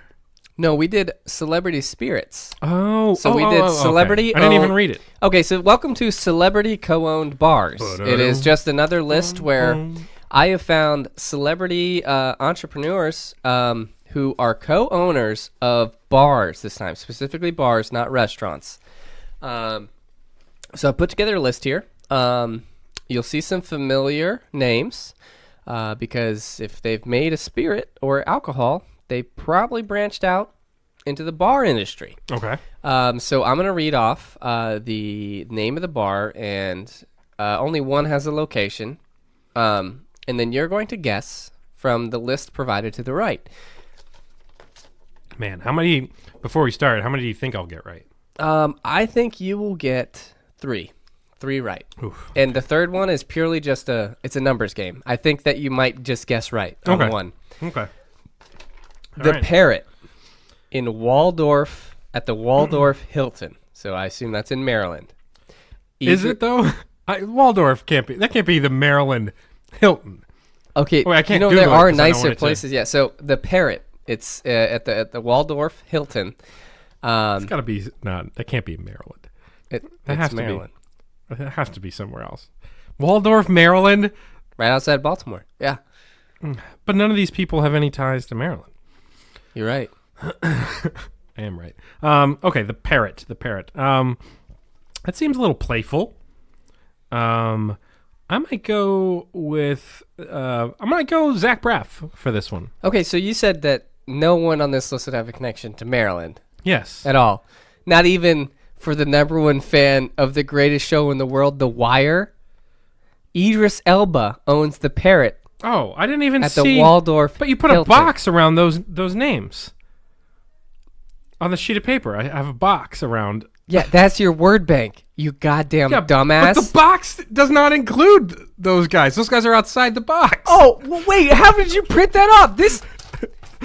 no, we did celebrity spirits. Oh, So we did celebrity. Okay. I didn't even owned- read it. Okay, so welcome to celebrity co-owned bars. It is just another list where I have found celebrity entrepreneurs who are co-owners of bars this time, specifically bars, not restaurants. So I put together a list here. You'll see some familiar names because if they've made a spirit or alcohol, they probably branched out into the bar industry. Okay. So I'm going to read off the name of the bar, and only one has a location. And then you're going to guess from the list provided to the right. Man, before we start, how many do you think I'll get right? I think you will get 3. 3 right. Oof. And the third one is purely just it's a numbers game. I think that you might just guess right on Okay. one. Okay. The right. Parrot in Waldorf at the Waldorf Hilton. So I assume that's in Maryland. Is it though? Waldorf can't be. That can't be the Maryland Hilton. Okay, Wait, I can't there Google it are 'cause I don't want nicer it to- places. Yeah, so the Parrot, it's at the Waldorf Hilton. It's got to be not. That can't be Maryland. That has to be. Maryland, It has to be somewhere else. Waldorf, Maryland. right outside Baltimore. Yeah, But none of these people have any ties to Maryland. you're right. I am right. Okay, the Parrot. That seems a little playful. I might go with. I might go Zach Braff for this one. Okay, so you said that no one on this list would have a connection to Maryland Yes. at all. Not even for the number one fan of the greatest show in the world, The Wire. Idris Elba owns the Parrot Oh, I didn't even at see. the Waldorf. But you put Hilton. a box around those names on the sheet of paper. I have a box around. Yeah, that's your word bank. You goddamn dumbass. But the box does not include those guys. Those guys are outside the box. Oh, well, wait, how did you print that off?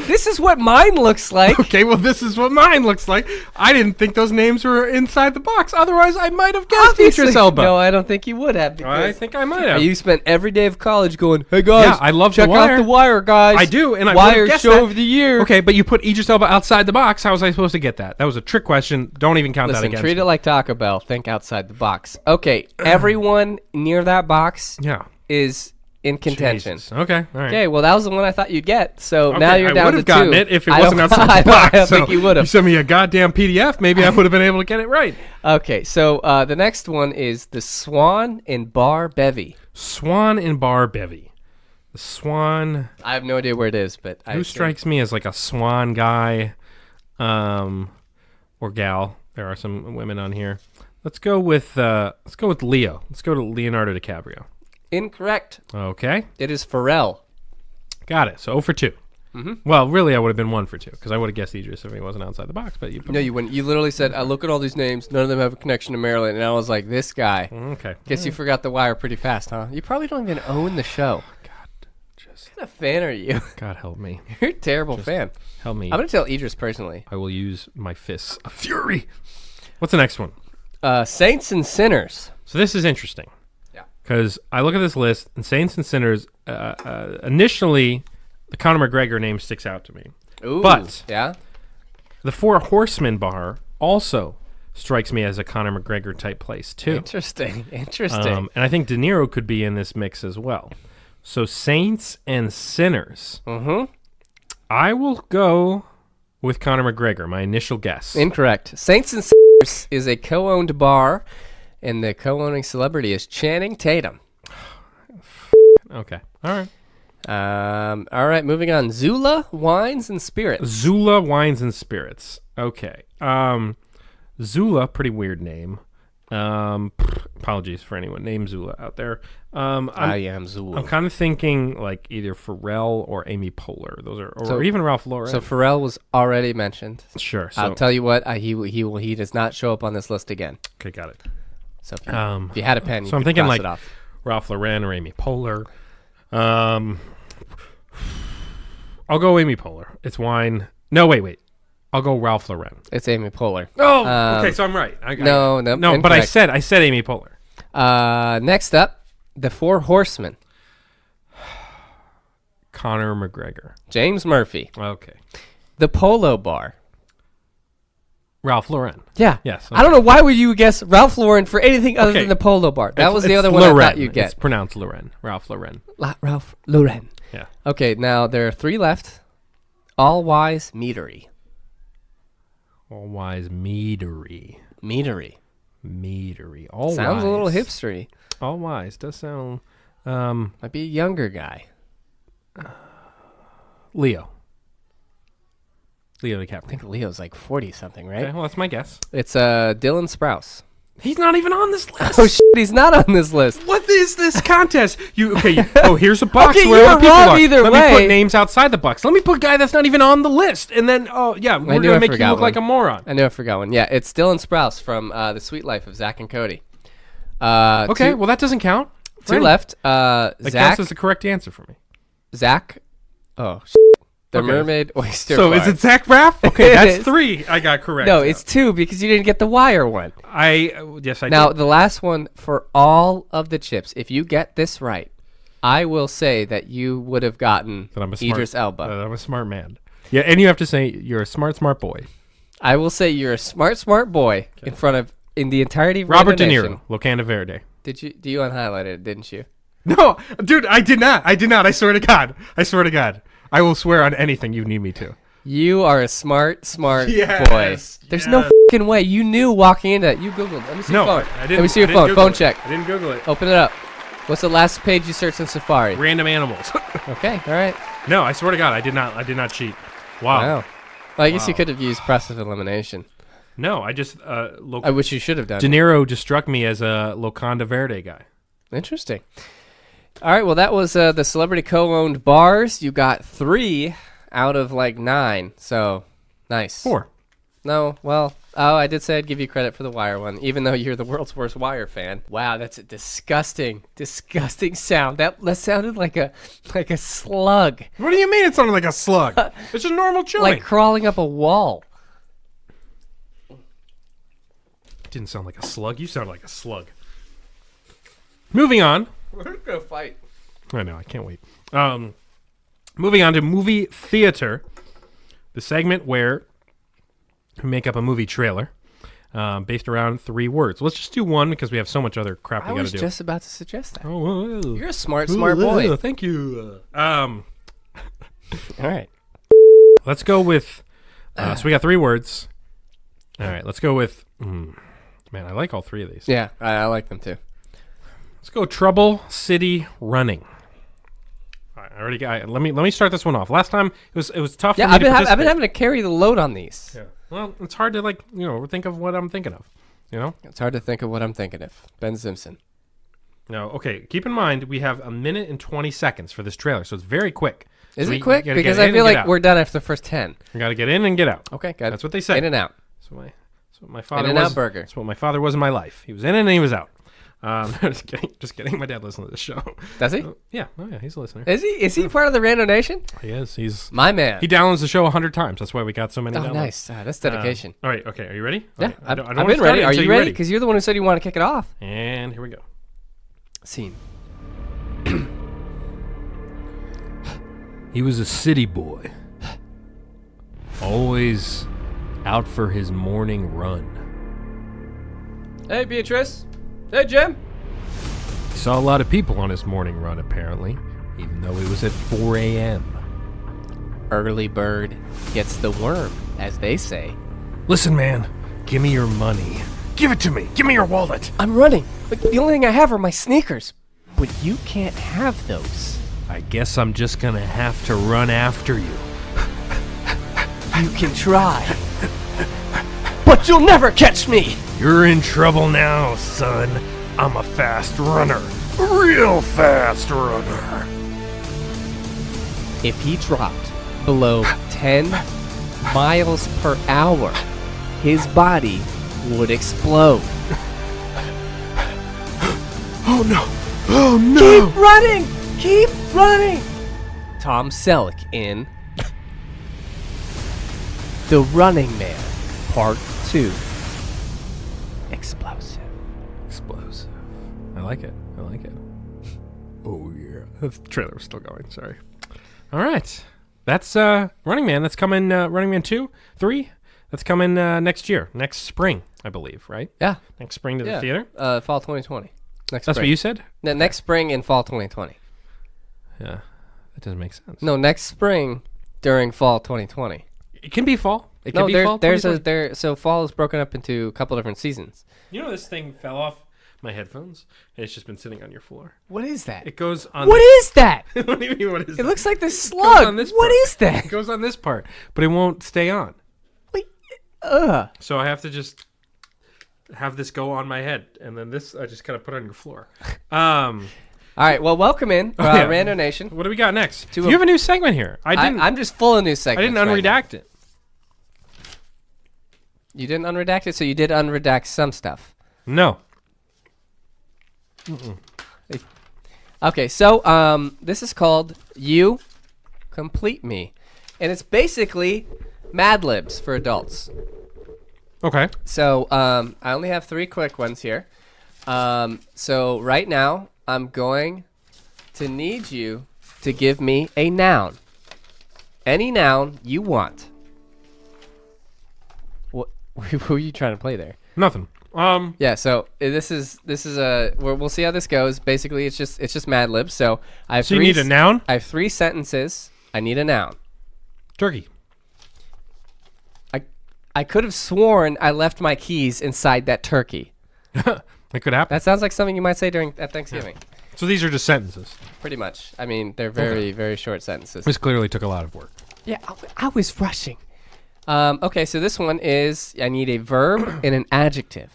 This is what mine looks like. Okay, well, this is what mine looks like. I didn't think those names were inside the box. Otherwise, I might have guessed Idris Elba. No, I don't think you would have. I Because think I might have. you spent every day of college going, hey, guys, Yeah, I love The check Wire. out The Wire, guys. I do, and I would have Wire guessed show that. of the year. Okay, but you put Idris Elba outside the box. How was I supposed to get that? That was a trick question. Don't even count that Listen, against treat me. it like Taco Bell. Think outside the box. Okay, everyone near that box Yeah. is in contention. Jesus. Okay, all right. Okay, well, that was the one I thought you'd get. So Okay, now you're I down would to have gotten 2. it if it I wasn't don't- outside the box. I don't So think you would You have. sent me a goddamn PDF. Maybe I would have been able to get it right. Okay, so the next one is the Swan in Bar Bevy. Swan in Bar Bevy. The Swan. I have no idea where it is, but Who strikes me as like a Swan guy, or gal? There are some women on here. Let's go with Leo. Let's go to Leonardo DiCaprio. Incorrect. Okay, It is Pharrell. got it. So 0 for 2. Mm-hmm. Well, really, I would have been 1 for 2 because I would have guessed Idris if he wasn't outside the box. But you put No, you wouldn't. You literally said, I look at all these names. None of them have a connection to Maryland. And I was like, this guy. Okay. Guess you forgot The Wire pretty fast, huh? You probably don't even own the show. Just What kind of fan are you? God help me. You're a terrible fan. Help me. I'm going to tell Idris personally. I will use my fists of fury. What's the next one? Saints and Sinners. So this is interesting. Yeah. Because I look at this list, and Saints and Sinners, initially, the Conor McGregor name sticks out to me. Ooh. But Yeah? the Four Horsemen bar also strikes me as a Conor McGregor type place, too. Interesting. And I think De Niro could be in this mix as well. So Saints and Sinners. Mm-hmm. I will go with Conor McGregor, my initial guess. Incorrect. Saints and Sinners is a co-owned bar, and the co-owning celebrity is Channing Tatum. Okay. All right. All right, moving on. Zula Wines and Spirits. Zula Wines and Spirits. Okay. Zula, pretty weird name. Apologies for anyone named Zula out there. I am Zula. I'm kind of thinking like either Pharrell or Amy Poehler. Those are, or even Ralph Lauren. So Pharrell was already mentioned. Sure. So, I'll tell you what, he does not show up on this list again. okay, got it. So if you had a pen, you So I'm could thinking cross like it off. Ralph Lauren or Amy Poehler. I'll go Amy Poehler. It's wine. No, wait. I'll go Ralph Lauren. It's Amy Poehler. Oh, okay, so I'm right. No, but I incorrect. said Amy Poehler. Next up, The Four Horsemen. Conor McGregor. James Murphy. Okay. The Polo Bar. Ralph Lauren. Yeah. Yes. I don't know why would you guess Ralph Lauren for anything other Okay. than the Polo Bar. That was the It's other one I Lauren. thought you'd get. It's pronounced Lauren. Ralph Lauren. Ralph Lauren. Yeah. Okay, now there are 3 left. All Wise Meadery. All Wise Meadery. Meadery. Meadery. All Sounds Wise. a little hipstery. All Wise does sound. Might be a younger guy. Leo. Leo I DiCaprio. think Leo's like 40 something, right? Okay, well, that's my guess. It's Dylan Sprouse. He's not even on this list. Oh shit, he's not on this list. What is this contest? Here's a box Okay, where you other were people wrong are. either Let me way. put names outside the box. Let me put a guy that's not even on the list. And then, we're knew I going to make you forgot look like a one. moron. I know I forgot one. Yeah, it's Dylan Sprouse from The Sweet Life of Zach and Cody. Okay, two, well, that doesn't count. two left. That Zach. counts as the correct answer for me. Zach. Oh, the Okay. Mermaid Oyster So Bar. is it Zach Braff? Okay, It that's is. 3 I got correct. No, it's 2 because you didn't get the wire one. Yes, I Now, did. the last one for all of the chips, if you get this right, I will say that you would have gotten That I'm a smart, Idris Elba. I'm a smart man. Yeah, and you have to say you're a smart boy. I will say you're a smart boy in the entirety of Robert De Random Niro, Locanda Verde. Nation. Do you unhighlighted it, didn't you? No, dude, I did not. I swear to God. I will swear on anything you need me to. You are a smart Yes, boy. There's no fucking way. You knew walking into that. You Googled. Let me see your phone. I didn't. Let me see your I didn't phone. Google Phone it. check. I didn't Google it. Open it up. What's the last page you searched in Safari? Random animals. Okay, all right. No, I swear to God, I did not cheat. Wow. Wow. Well, I guess you could have used process of elimination. No, I just I wish you should have done De it. Niro just struck me as a Locanda Verde guy. Interesting. All right, well, that was the celebrity co-owned bars. You got 3 out of like 9, so nice. 4. No, well, I did say I'd give you credit for the wire one, even though you're the world's worst wire fan. Wow, that's a disgusting sound. That sounded like a slug, What do you mean it sounded like a slug? It's just normal chewing. like crawling up a wall. Didn't sound like a slug. You sound like a slug. Moving on. We're gonna fight. I know. I can't wait. Moving on to movie theater, the segment where we make up a movie trailer based around 3 words. Let's just do one because we have so much other crap we I got was to do. just about to suggest that. Oh, You're a smart boy. Thank you. All right. Let's go with. So we got 3 words. All right. Let's go with. Man, I like all 3 of these. Yeah, I like them too. Let's go. Trouble City Running. All right, I already got. Let me start this one off. Last time it was tough. Yeah, for me I've been to participate. having to carry the load on these. Yeah. Well, it's hard to think of what I'm thinking of. It's hard to think of what I'm thinking of. Ben Simpson. No. Okay. Keep in mind we have 1 minute and 20 seconds for this trailer, so it's very quick. Is So it you quick? gotta Because get I in feel and get like out. we're done after the first 10. You got to get in and get out. Okay, got it. That's what they say. In and out. So my father In-N-Out was. burger. That's what my father was in my life. He was in and he was out. Just kidding. My dad listens to this show. Does he? Yeah. Oh yeah. He's a listener. Is he? Is he part of the Random Nation? He is. He's. My man. He downloads the show 100 times. That's why we got so many. Oh, downloads. nice. That's dedication. All right. Okay. Are you ready? Yeah, Okay, I I've don't been wanna start ready. it Are until you you're ready? Because you're the one who said you want to kick it off. And here we go. Scene. He was a city boy, always out for his morning run. Hey, Beatrice. Hey, Jim. He saw a lot of people on his morning run, apparently, even though it was at 4 a.m. Early bird gets the worm, as they say. Listen, man, give me your money. Give it to me. Give me your wallet. I'm running, but the only thing I have are my sneakers. But you can't have those. I guess I'm just gonna have to run after you. You can try. But you'll never catch me. You're in trouble now, son. I'm a fast runner. A real fast runner. If he dropped below 10 miles per hour, his body would explode. Oh no! Oh no! Keep running! Keep running! Tom Selleck in The Running Man, Part 2. Explosive. Explosive. I like it. I like it. Oh yeah, the trailer was still going. Sorry. All right, that's Running Man. That's coming. Running Man 2, 3. That's coming next year, next spring, I believe. Right? Yeah. Next spring to the theater. Fall 2020. That's spring. what you said. No, next spring in fall 2020. Yeah, that doesn't make sense. No, next spring during fall 2020. It can be fall. It can be fall. So fall is broken up into a couple different seasons. You know, this thing fell off my headphones, and it's just been sitting on your floor. What is that? It goes on. What is that? What do you mean? What is It that? looks like the slug. on this What part. is that? It goes on this part, but it won't stay on. Wait, ugh. So I have to just have this go on my head, and then this I just kind of put on your floor. All right, well, welcome in, yeah. Rando Nation. What do we got next? To You have a new segment here. I'm just full of new I segments. didn't right now. unredact it. You didn't unredact it, so you did unredact some stuff. No. Okay, so this is called You Complete Me, and it's basically Mad Libs for adults. Okay. So I only have 3 quick ones here. So right now I'm going to need you to give me a noun. Any noun you want. What who are you trying to play there? Nothing. Yeah, so this is a we'll see how this goes. Basically, it's just Mad Libs. So I have So you need a noun? I have 3 sentences. I need a noun. Turkey. I could have sworn I left my keys inside that turkey. That could happen. That sounds like something you might say at Thanksgiving. So these are just sentences. Pretty much. I mean, they're very, very short sentences. This clearly took a lot of work. Yeah, I was rushing. Okay, so this one is I need a verb and an adjective.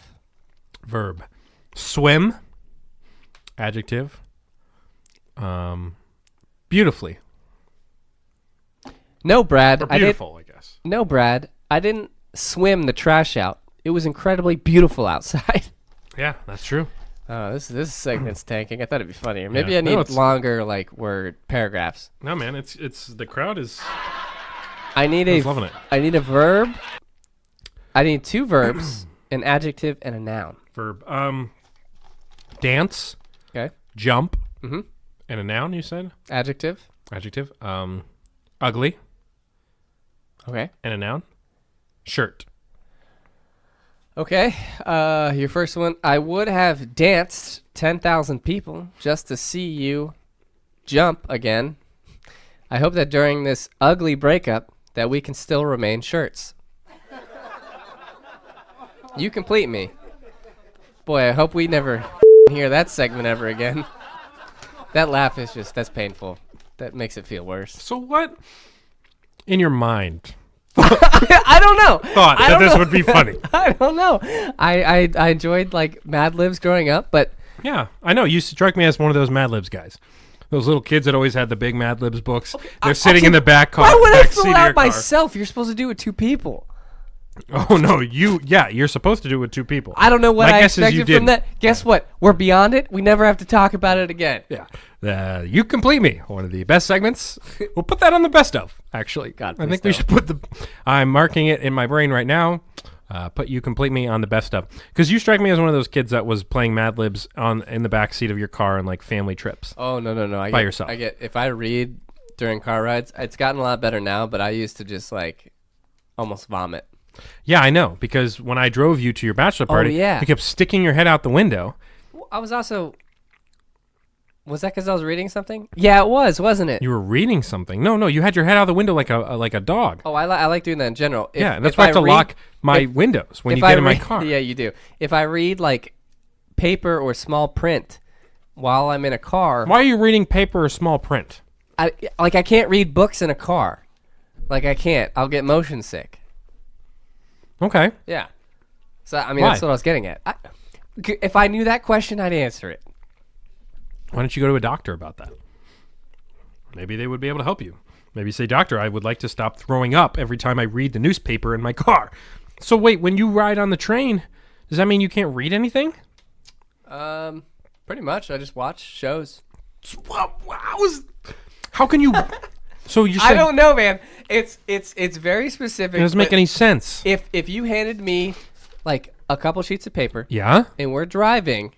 Verb. Swim. Adjective. Beautifully. No, Brad. Or beautiful, I guess. No, Brad. I didn't swim the trash out. It was incredibly beautiful outside. Yeah, that's true. This segment's tanking. I thought it'd be funnier. Maybe Yeah. I need No, it's- longer word paragraphs. No, man, it's the crowd is I need loving it. I need a verb. I need 2 verbs, an adjective, and a noun. Verb. Dance. Okay. Jump. Mhm. And a noun, you said? Adjective. Adjective. Ugly. Okay. And a noun. Shirt. Okay. Your first one. I would have danced 10,000 people just to see you jump again. I hope that during this ugly breakup that we can still remain shirts. You complete me. Boy, I hope we never hear that segment ever again. That laugh is that's painful. That makes it feel worse. So what in your mind I don't know. thought that this would be funny? I don't know. I enjoyed like Mad Libs growing up, but Yeah, I know. You struck me as one of those Mad Libs guys. Those little kids that always had the big Mad Libs books. They're sitting in the back car. why would I back seat fill of your out car. myself? You're supposed to do it with 2 people. Oh no, you're supposed to do it with 2 people. I don't know what My I guess is you expected from didn't. that. Guess what? We're beyond it. We never have to talk about it again. Yeah. You complete me. One of the best segments. We'll put that on the best of, actually. God, I please think we don't. should put I'm marking it in my brain right now. Put You Complete Me on the best of. Because you strike me as one of those kids that was playing Mad Libs in the back seat of your car on like family trips. Oh, no. By yourself. If I read during car rides, it's gotten a lot better now, but I used to just like almost vomit. Yeah, I know. Because when I drove you to your bachelor party, yeah. you kept sticking your head out the window. I was also... Was that because I was reading something? Yeah, it was, wasn't it? You were reading something. No, you had your head out the window like a dog. Oh, I like doing that in general. Yeah, that's why I have to lock my windows when you get in my car. Yeah, you do. If I read like paper or small print while I'm in a car, Why are you reading paper or small print? I can't read books in a car. Like I can't. I'll get motion sick. Okay. Yeah. So I mean, Why? that's what I was getting at. If I knew that question, I'd answer it. Why don't you go to a doctor about that? Maybe they would be able to help you. Maybe say, doctor, I would like to stop throwing up every time I read the newspaper in my car. So wait, when you ride on the train, does that mean you can't read anything? Pretty much. I just watch shows. How can you? So you're I saying don't know, man. It's very specific. it doesn't make but any sense. If you handed me like a couple sheets of paper Yeah. and we're driving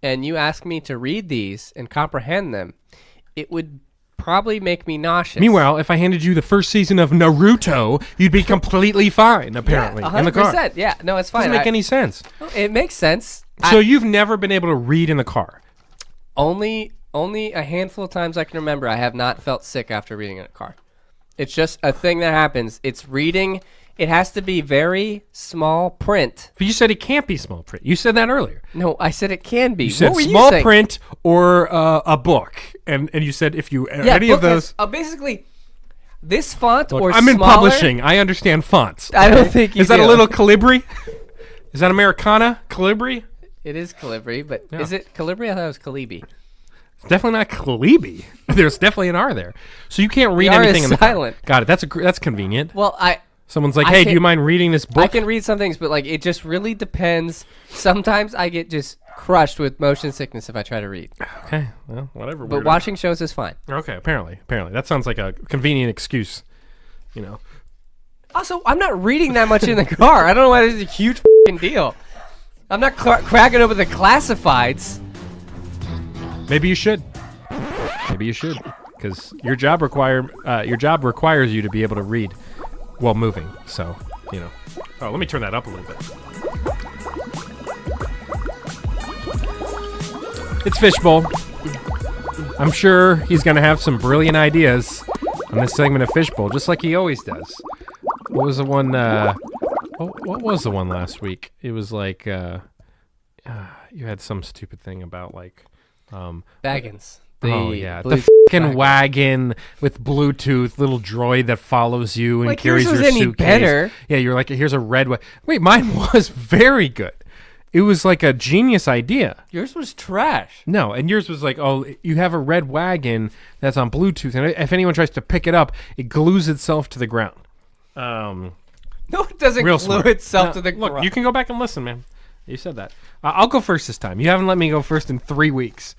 and you ask me to read these and comprehend them, it would probably make me nauseous. Meanwhile, if I handed you the first season of Naruto, you'd be completely fine, apparently, in the car. 100%. Yeah, no, it's fine. Doesn't make any sense. It makes sense. So you've never been able to read in the car? Only a handful of times I can remember I have not felt sick after reading in a car. It's just a thing that happens. It's reading. It has to be very small print. But you said it can't be small print. You said that earlier. No, I said it can be. You said what were small you saying? print or a book, and you said if you any of book those. has- basically, this font Look, or I'm in smaller- publishing. I understand fonts. I don't think you Is that do. a little Calibri? Is that Americana Calibri? It is Calibri, but is it Calibri? I thought it was Calibi. It's definitely not Calibi. There's definitely an R there, so you can't read The R anything is in the car. silent. Got it. That's convenient. Well, Someone's like, I "Hey, do can- you mind reading this book?" I can read some things, but like it just really depends. Sometimes I get just crushed with motion sickness if I try to read. Okay, well, whatever. But weirdo. watching shows is fine. Okay, apparently, that sounds like a convenient excuse. You know. Also, I'm not reading that much in the car. I don't know why this is a huge f***ing deal. I'm not cracking open the classifieds. Maybe you should. Because your job requires you to be able to read while moving. So, you know. Oh, let me turn that up a little bit. It's Fishbowl. I'm sure he's going to have some brilliant ideas on this segment of Fishbowl, just like he always does. What was the one? What was the one last week? It was like you had some stupid thing about like. Baggins. The fucking wagon with Bluetooth, little droid that follows you and Like, carries yours your was any suitcase. better. Yeah, you're like, here's a red wagon. Wait, mine was very good. It was like a genius idea. Yours was trash. No, and yours was like, oh, you have a red wagon that's on Bluetooth, and if anyone tries to pick it up, it glues itself to the ground. No, it doesn't Real glue smart. itself No, to the look, ground. you can go back and listen, man. You said that. I'll go first this time. You haven't let me go first in 3 weeks.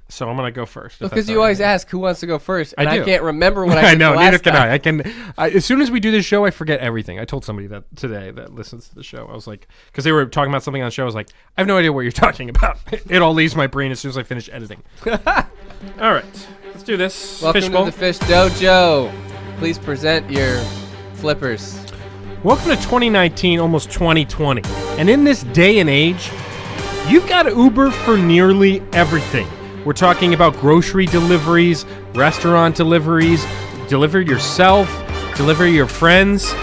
So I'm gonna go first. Because you always ask who wants to go first, and I I do. can't remember what I I did know. the Neither last can time. I. As soon as we do this show, I forget everything. I told somebody that today that listens to the show. I was like, because they were talking about something on the show. I was like, I have no idea what you're talking about. It all leaves my brain as soon as I finish editing. All right, let's do this. Welcome Fishbowl. to the Fish Dojo. Please present your flippers. Welcome to 2019, almost 2020. And in this day and age, you've got Uber for nearly everything. We're talking about grocery deliveries, restaurant deliveries, deliver yourself, deliver your friends.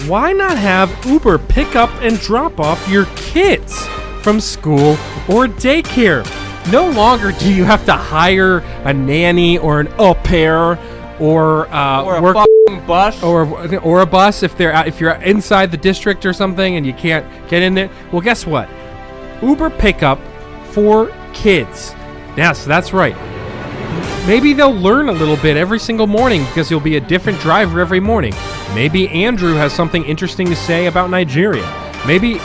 Why not have Uber pick up and drop off your kids from school or daycare? No longer do you have to hire a nanny or an au pair or Or a work fucking bus. or a bus if you're inside the district or something and you can't get in there. Well, guess what? Uber pickup for kids. Yes, that's right. Maybe they'll learn a little bit every single morning because you'll be a different driver every morning. Maybe Andrew has something interesting to say about Nigeria. Maybe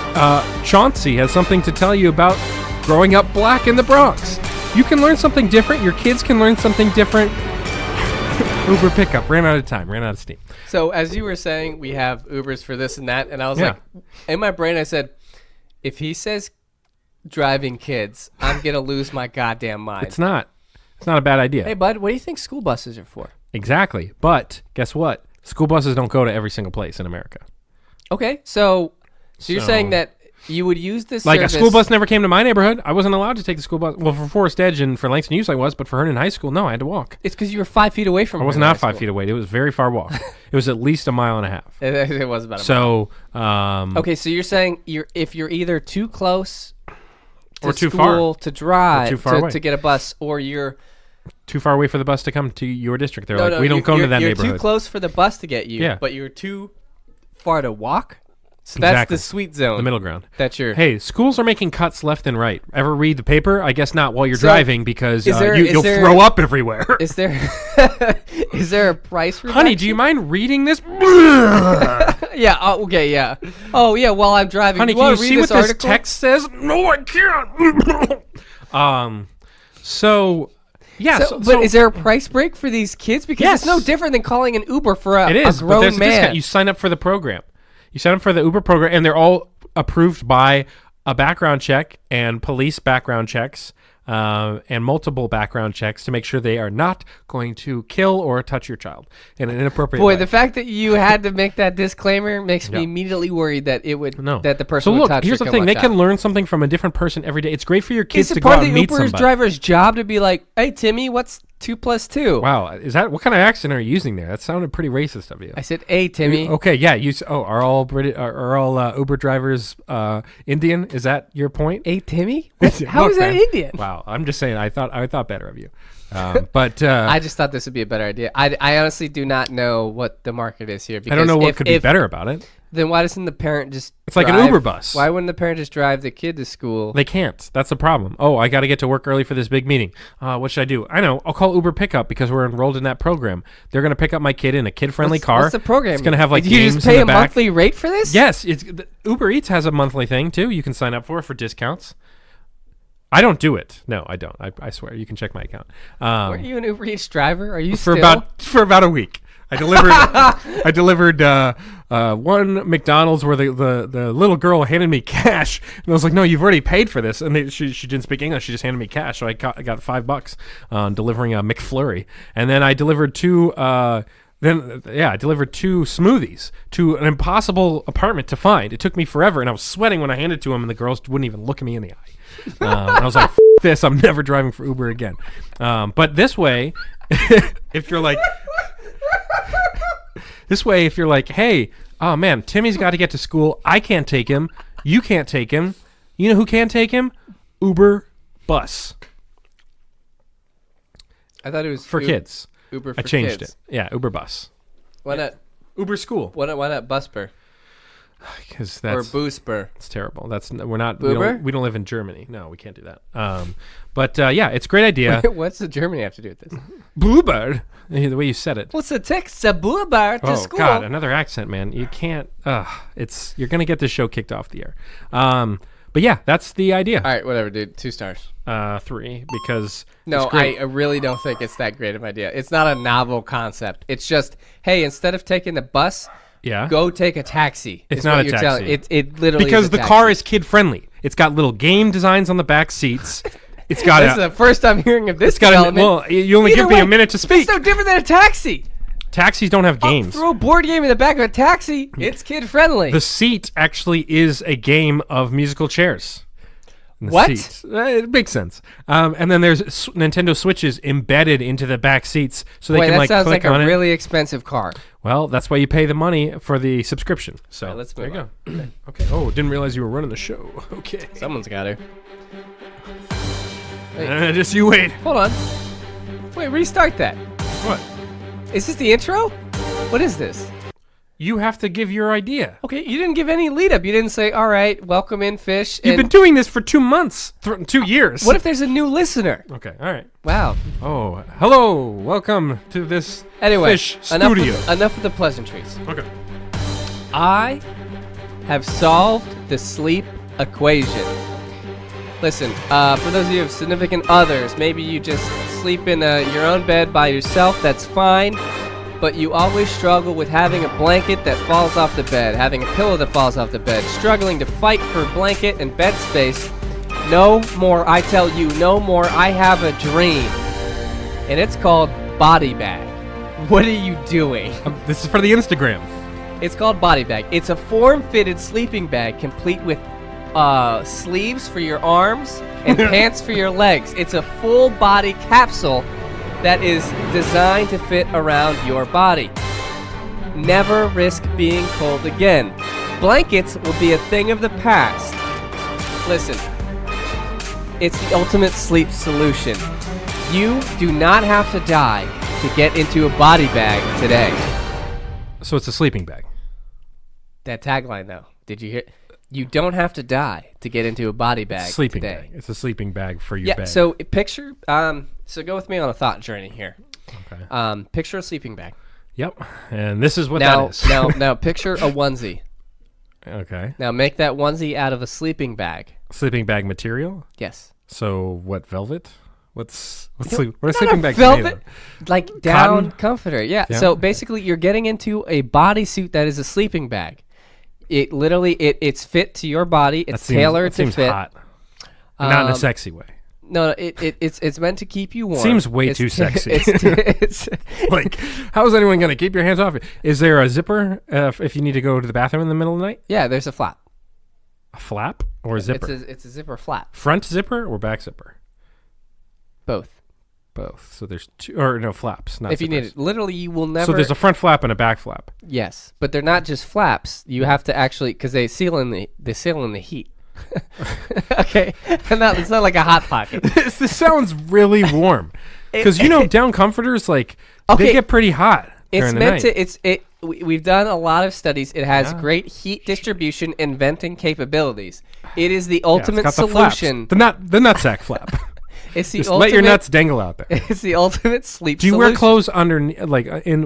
Chauncey has something to tell you about growing up black in the Bronx. You can learn something different. Your kids can learn something different. Uber pickup. Ran out of time. Ran out of steam. So as you were saying, we have Ubers for this and that, and I was Yeah. like, in my brain, I said, if he says driving kids, I'm gonna lose my goddamn mind. It's not a bad idea. Hey, bud, what do you think school buses are for? Exactly. But guess what? School buses don't go to every single place in America. Okay, so you're So- saying that you would use this Like service. a school bus never came to my neighborhood. I wasn't allowed to take the school bus. Well, for Forest Edge and for Langston Hughes I was, but for Herndon High School, no, I had to walk. It's because you were 5 feet away from. I was Herndon not High 5 School. feet away. It was a very far walk. It was at least a mile and a half. It was about. So, Okay, so you're saying if you're either too close to Or too school far. to drive Or too far away. to get a bus, or you're too far away for the bus to come to your district. They're like, we don't come to that you're neighborhood. too close for the bus to get you, Yeah. but you're too far to walk. So that's Exactly. the sweet zone. The middle ground. That's your. Hey, schools are making cuts left and right. Ever read the paper? I guess not while you're So, driving because is there- you'll is there- throw up everywhere. Is there is there a price reduction? Honey, do you mind reading this? Yeah. Oh, okay. Yeah. Oh, yeah. While I'm driving, Honey, do you can you want to read see what this this article? text says? No, I can't. So, yeah. But is there a price break for these kids? Because Yes. it's no different than calling an Uber for a, it is, a but grown there's a discount. man. You sign up for the program. You sign up for the Uber program, and they're all approved by a background check and police background checks. and multiple background checks to make sure they are not going to kill or touch your child in an inappropriate way. Boy, the fact that you had to make that disclaimer makes me Yeah. immediately worried that it would No. that the person So would look, touch here's or the kill thing. my They child. can learn something from a different person every day. It's great for your kids Is to it go part out of and the meet Uber somebody. driver's job to be like, "Hey, Timmy, what's 2 + 2?" Wow, is that what kind of accent are you using there? That sounded pretty racist of you. I said, "Hey, Timmy." Okay, yeah. Are all Uber drivers Indian? Is that your point? Hey, Timmy? How is that Okay. Indian? Wow, I'm just saying. I thought better of you, but I just thought this would be a better idea. I honestly do not know what the market is here. Because I don't know what if, could be if- better about it. Then why doesn't the parent just It's like an drive- Uber bus. Why wouldn't the parent just drive the kid to school? They can't. That's the problem. Oh, I got to get to work early for this big meeting. What should I do? I know. I'll call Uber Pickup because we're enrolled in that program. They're going to pick up my kid in a kid-friendly car. What's the program? It's going to have like Do you games just pay in a the back. monthly rate for this? Yes, Uber Eats has a monthly thing too. You can sign up for discounts. I don't do it. No, I don't. I swear. You can check my account. Weren't you an Uber Eats driver? Are you for still? about a week. I delivered one McDonald's where the little girl handed me cash, and I was like, "No, you've already paid for this." And she didn't speak English; she just handed me cash. So I got $5 on delivering a McFlurry, and then I delivered two. I delivered 2 smoothies to an impossible apartment to find. It took me forever, and I was sweating when I handed it to him, and the girls wouldn't even look at me in the eye. And I was like, F this, I'm never driving for Uber again. But this way, if you're like... This way, if you're like, hey, oh man, Timmy's got to get to school. I can't take him. You can't take him. You know who can take him? Uber bus I thought it was for kids. Uber for I changed kids. it. Yeah, Uber bus. Why not? Uber school. Why not Busper Because or that's Boosper? it's terrible. We're not. Boober? We don't live in Germany. No, we can't do that. But yeah, it's a great idea. What's the Germany have to do with this? Bluebird. The way you said it. What's the text? A Boulevard to Oh school. God, another accent, man. You can't. You're gonna get this show kicked off the air. But yeah, that's the idea. All right, whatever, dude. 2 stars. 3 because No, it's great. I really don't think it's that great of an idea. It's not a novel concept. It's just, hey, instead of taking the bus, Yeah. go take a taxi. It's is not what a you're taxi. telling- It literally because is a the taxi. car is kid friendly. It's got little game designs on the back seats. It's got This is the first I'm hearing of this it's got development. well, you only Either give me way, a minute to speak. It's no different than a taxi. Taxis don't have games. Throw a board game in the back of a taxi. It's kid friendly. The seat actually is a game of musical chairs. The What? seat. It makes sense. And then there's Nintendo Switches embedded into the back seats, so they Boy, can that like sounds click like on a it. really expensive car. Well, that's why you pay the money for the subscription. So All right, let's there move you go. Okay. Oh, didn't realize you were running the show. Okay. Someone's got to. Just you wait. Hold on. Wait, restart that. What? Is this the intro? What is this? You have to give your idea. Okay, you didn't give any lead up. You didn't say, all right, welcome in, fish. You've and been doing this for 2 months, 2 years. what if there's a new listener? Okay, all right. Wow. Oh, hello, welcome to this Anyway, fish enough studio. enough of the pleasantries. Okay. I have solved the sleep equation. Listen, for those of you with significant others, maybe you just sleep in your own bed by yourself, that's fine. But you always struggle with having a blanket that falls off the bed, having a pillow that falls off the bed, struggling to fight for blanket and bed space. No more, I tell you, no more. I have a dream. And it's called Body Bag. What are you doing? This is for the Instagram. It's called Body Bag. It's a form-fitted sleeping bag complete with sleeves for your arms and pants for your legs. It's a full body capsule that is designed to fit around your body. Never risk being cold again. Blankets will be a thing of the past. Listen, it's the ultimate sleep solution. You do not have to die to get into a body bag today. So it's a sleeping bag. That tagline, though, did you hear? You don't have to die to get into a body bag Sleeping today. bag. It's a sleeping bag for your Yeah, bed. so picture, so go with me on a thought journey here. Okay. Picture a sleeping bag. Yep. And this is what Now, that is. now picture a onesie. Okay. Now make that onesie out of a sleeping bag. Sleeping bag material. Yes. So what? Velvet? What are Not sleeping a bags velvet, made of? like down Cotton? comforter. Yeah. Yeah. So basically, you're getting into a bodysuit that is a sleeping bag. It literally, it's fit to your body. It's tailored that to seems fit. hot. Not in a sexy way. No, it's meant to keep you warm. Seems way It's too sexy. It's Like, how is anyone going to keep your hands off it? Is there a zipper if you need to go to the bathroom in the middle of the night? yeah, there's a flap. A flap or a zipper? It's a zipper flap. Front zipper or back zipper? Both. Both. So there's two, or no, flaps. Not If you need zippers. it, literally, you will never. So there's a front flap and a back flap. yes, but they're not just flaps. You have to actually because they seal in the heat. Okay, it's not like a hot pocket. This sounds really warm. Because down comforters, like, Okay. they get pretty hot It's during the meant night. We've done a lot of studies. It has great heat distribution and venting capabilities. It is the Yeah, it's ultimate got the flaps. solution. The nutsack flap. It's the Just ultimate. let your nuts dangle out there. It's the ultimate sleep. Do you solution. wear clothes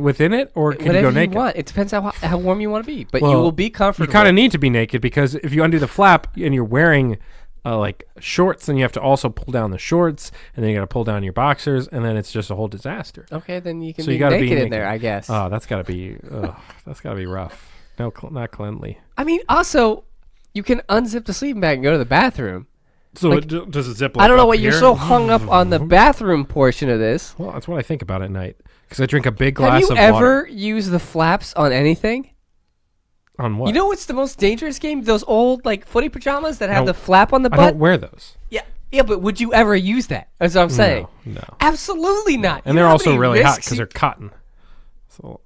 within it, or can Whatever you go naked? want. It depends how warm you want to be, but you Well, will be comfortable. You kind of need to be naked because if you undo the flap and you're wearing like shorts, then you have to also pull down the shorts, and then you got to pull down your boxers, and then it's just a whole disaster. Okay, then you can So be you gotta naked be in there, I guess. Oh, that's gotta be rough. No, not cleanly. I mean, also, you can unzip the sleeping bag and go to the bathroom. So Like, does it zip? I don't know up what you're here? so hung up on the bathroom portion of this. Well, that's what I think about at night because I drink a big Have glass you of ever water. used the flaps on anything? On what? You know what's the most dangerous game? Those old like footy pajamas that have don't- the flap on the I butt. don't wear those. Yeah, but would you ever use that? That's what I'm saying. No. Absolutely not. And You they're know how also many really hot risks because they're cotton. So,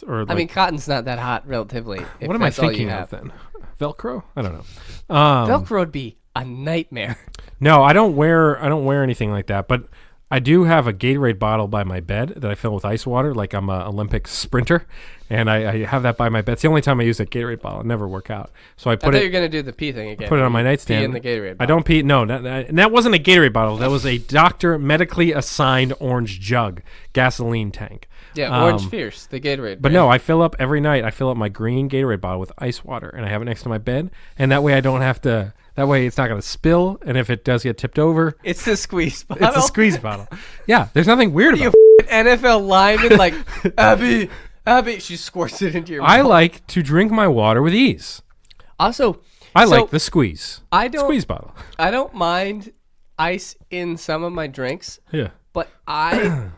or I mean, cotton's not that hot relatively. If what am I that's all you thinking of have. then? Velcro? I don't know. Velcro would be a nightmare. No, I don't wear anything like that, but I do have a Gatorade bottle by my bed that I fill with ice water, like I'm an Olympic sprinter, and I have that by my bed. It's the only time I use that Gatorade bottle. I never work out, so I I put thought you it were gonna do the pee thing again. put it on my nightstand. Pee in the Gatorade I bottle. don't pee. No, and that wasn't a Gatorade bottle. That was a doctor medically assigned orange jug gasoline tank. Yeah, Orange Fierce, the Gatorade. But brand. no, I fill up every night. I fill up my green Gatorade bottle with ice water, and I have it next to my bed, and that way I don't have to. That way it's not going to spill, and if it does get tipped over, It's the squeeze bottle. it's a squeeze bottle. Yeah, there's nothing weird about it. You NFL lineman like Abby, she squirts it into your mouth. I like to drink my water with ease. Also, I so like the squeeze. I don't Squeeze bottle. I don't mind ice in some of my drinks, Yeah. but I'm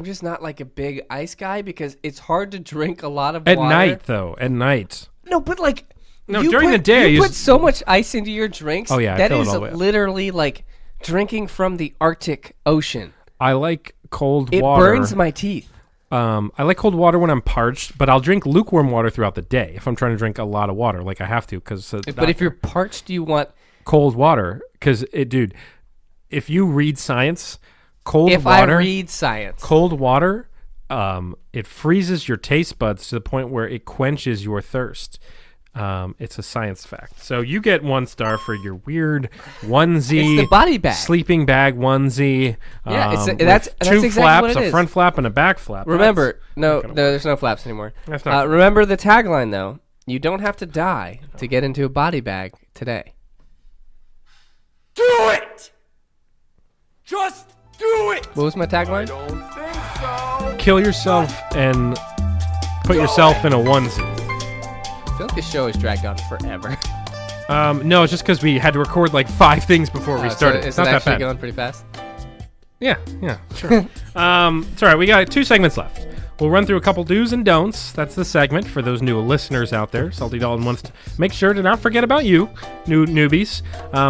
just not like a big ice guy because it's hard to drink a lot of At water. night, though. At night. No, but like No, you during put, the day I you use- put so much ice into your drinks. Oh, yeah, I that fill it is all the way up. literally like drinking from the Arctic Ocean. I like cold It water. burns my teeth. I like cold water when I'm parched, but I'll drink lukewarm water throughout the day if I'm trying to drink a lot of water, like I have to. But if you're parched, you want. cold water, because dude, if you read science, cold If water, I read science, cold water, it freezes your taste buds to the point where it quenches your thirst. It's a science fact. So you get 1 star for your weird onesie, It's the body bag. sleeping bag onesie. Yeah, with that's two exactly flaps, what it a is. front flap and a back flap. remember, no, gonna there's no flaps anymore. That's not true. Remember the tagline though: you don't have to die to get into a body bag today. Do it! Just do it! What was my tagline? Kill yourself and put yourself in a onesie. I feel like this show has dragged on forever. No, it's just because we had to record like 5 things before we started. So It's is it not that actually bad. going pretty fast? Yeah, sure. It's all right. We got 2 segments left. We'll run through a couple do's and don'ts. That's the segment for those new listeners out there. Salty Dalton wants to make sure to not forget about you, new newbies.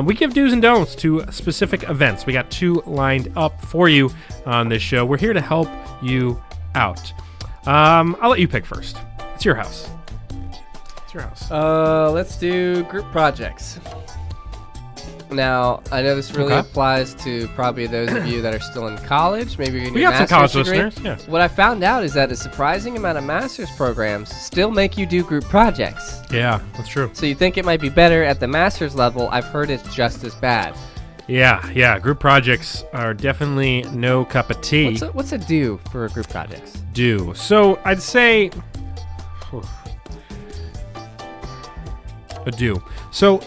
We give do's and don'ts to specific events. We got 2 lined up for you on this show. We're here to help you out. I'll let you pick first. It's your house. It's your house. Let's do group projects. Now, I know this really Okay. applies to probably those of you that are still in college. Maybe you're in We your got some master's college degree. listeners, yes. What I found out is that a surprising amount of master's programs still make you do group projects. Yeah, that's true. So you think it might be better at the master's level. I've heard it's just as bad. Yeah. Group projects are definitely no cup of tea. What's a do for group projects? Do. So I'd say a do. So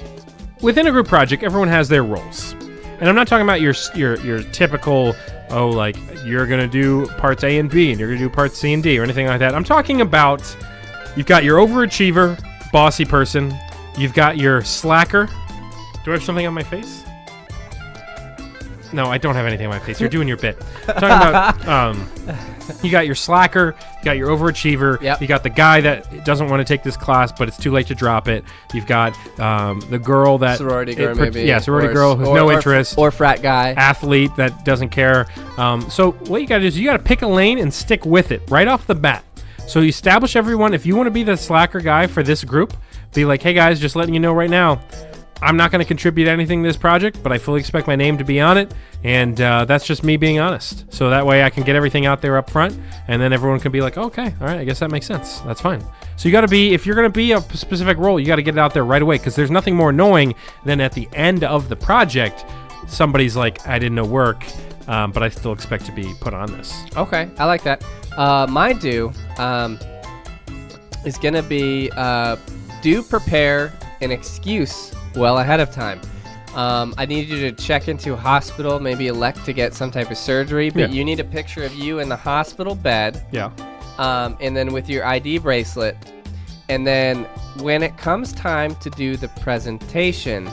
within a group project, everyone has their roles. And I'm not talking about your typical, like you're going to do parts A and B and you're going to do parts C and D or anything like that. I'm talking about you've got your overachiever, bossy person. You've got your slacker. Do I have something on my face? No, I don't have anything on my face. You're doing your bit. I'm talking about, you got your slacker, you got your overachiever, Yep. you got the guy that doesn't want to take this class, but it's too late to drop it. You've got the girl that... Sorority girl, maybe. Yeah, sorority Or- girl who has or- no or- interest. Or frat guy. Athlete that doesn't care. So what you got to do is you got to pick a lane and stick with it right off the bat. So you establish everyone. If you want to be the slacker guy for this group, be like, hey guys, just letting you know right now, I'm not going to contribute anything to this project, but I fully expect my name to be on it, and that's just me being honest. So that way I can get everything out there up front, and then everyone can be like, okay, all right, I guess that makes sense. That's fine. So you got to be, if you're going to be a specific role, you got to get it out there right away, because there's nothing more annoying than at the end of the project, somebody's like, I didn't know work, but I still expect to be put on this. Okay, I like that. My do is going to be do prepare an excuse well ahead of time. I need you to check into a hospital, maybe elect to get some type of surgery, but you need a picture of you in the hospital bed. Yeah. And then with your ID bracelet. And then when it comes time to do the presentation,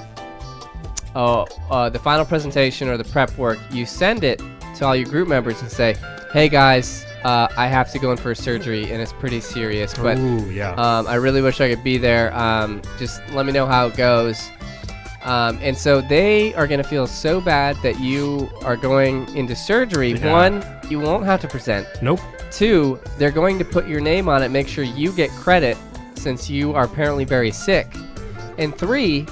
the final presentation or the prep work, you send it to all your group members and say, hey guys, I have to go in for a surgery and it's pretty serious, but Ooh, yeah. I really wish I could be there. Just let me know how it goes. And so they are going to feel so bad that you are going into surgery. Yeah. 1, you won't have to present. Nope. 2, they're going to put your name on it, make sure you get credit since you are apparently very sick. And 3,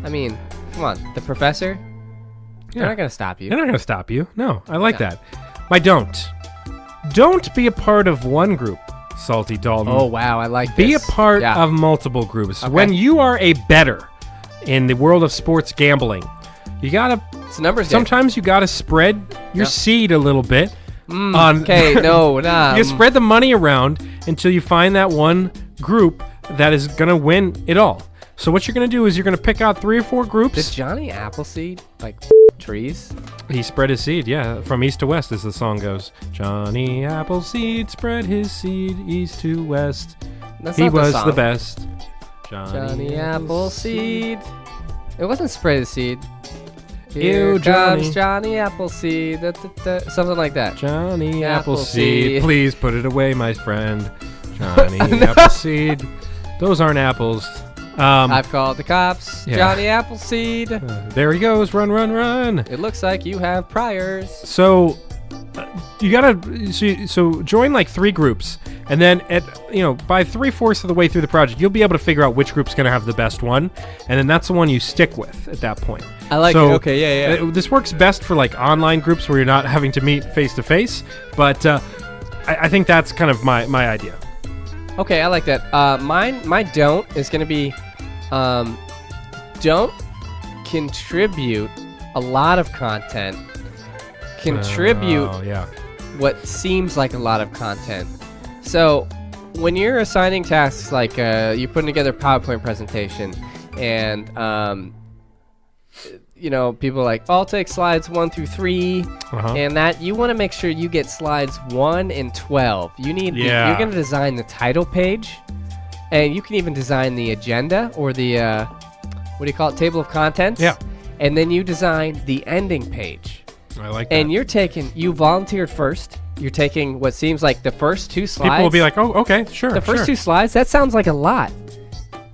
I mean, come on, the professor, they're not going to stop you. They're not going to stop you. No, I like that. My don't. Don't be a part of one group, Salty Dalton. Oh, wow, I like Be a this. part Yeah. of multiple groups. Okay. When you are a bettor in the world of sports gambling, you gotta It's a numbers game. sometimes you gotta spread your seed a little bit. Okay, no, nah. You spread the money around until you find that one group that is gonna win it all. So what you're gonna do is you're gonna pick out 3 or 4 groups. Did Johnny Appleseed like trees? He spread his seed, yeah, from east to west, as the song goes. Johnny Appleseed spread his seed east to west. That's He not was song. the best. Johnny Appleseed. It wasn't spread his seed. Ew, Here Johnny. comes Johnny Appleseed. Something like that. Johnny Appleseed. Appleseed, please put it away, my friend. Johnny Appleseed. Those aren't apples. I've called the cops. Yeah. Johnny Appleseed. There he goes. Run, run, run. It looks like you have priors. So you gotta so join like 3 groups, and then by 3/4 of the way through the project, you'll be able to figure out which group's gonna have the best one, and then that's the one you stick with at that point. I like So, it. Okay, yeah. This works best for like online groups where you're not having to meet face to face, but I think that's kind of my idea. Okay, I like that. My don't is going to be don't contribute a lot of content. Contribute Oh, yeah. what seems like a lot of content. So when you're assigning tasks, like you're putting together a PowerPoint presentation, and people are like, I'll take slides 1 through 3, and that you want to make sure you get slides 1 and 12. You need Yeah. you're going to design the title page, and you can even design the agenda or the what do you call it, table of contents. Yeah. And then you design the ending page. I like that. And you volunteered first. You're taking what seems like the first 2 slides. People will be like, oh, okay, sure. the first sure. 2 slides, that sounds like a lot.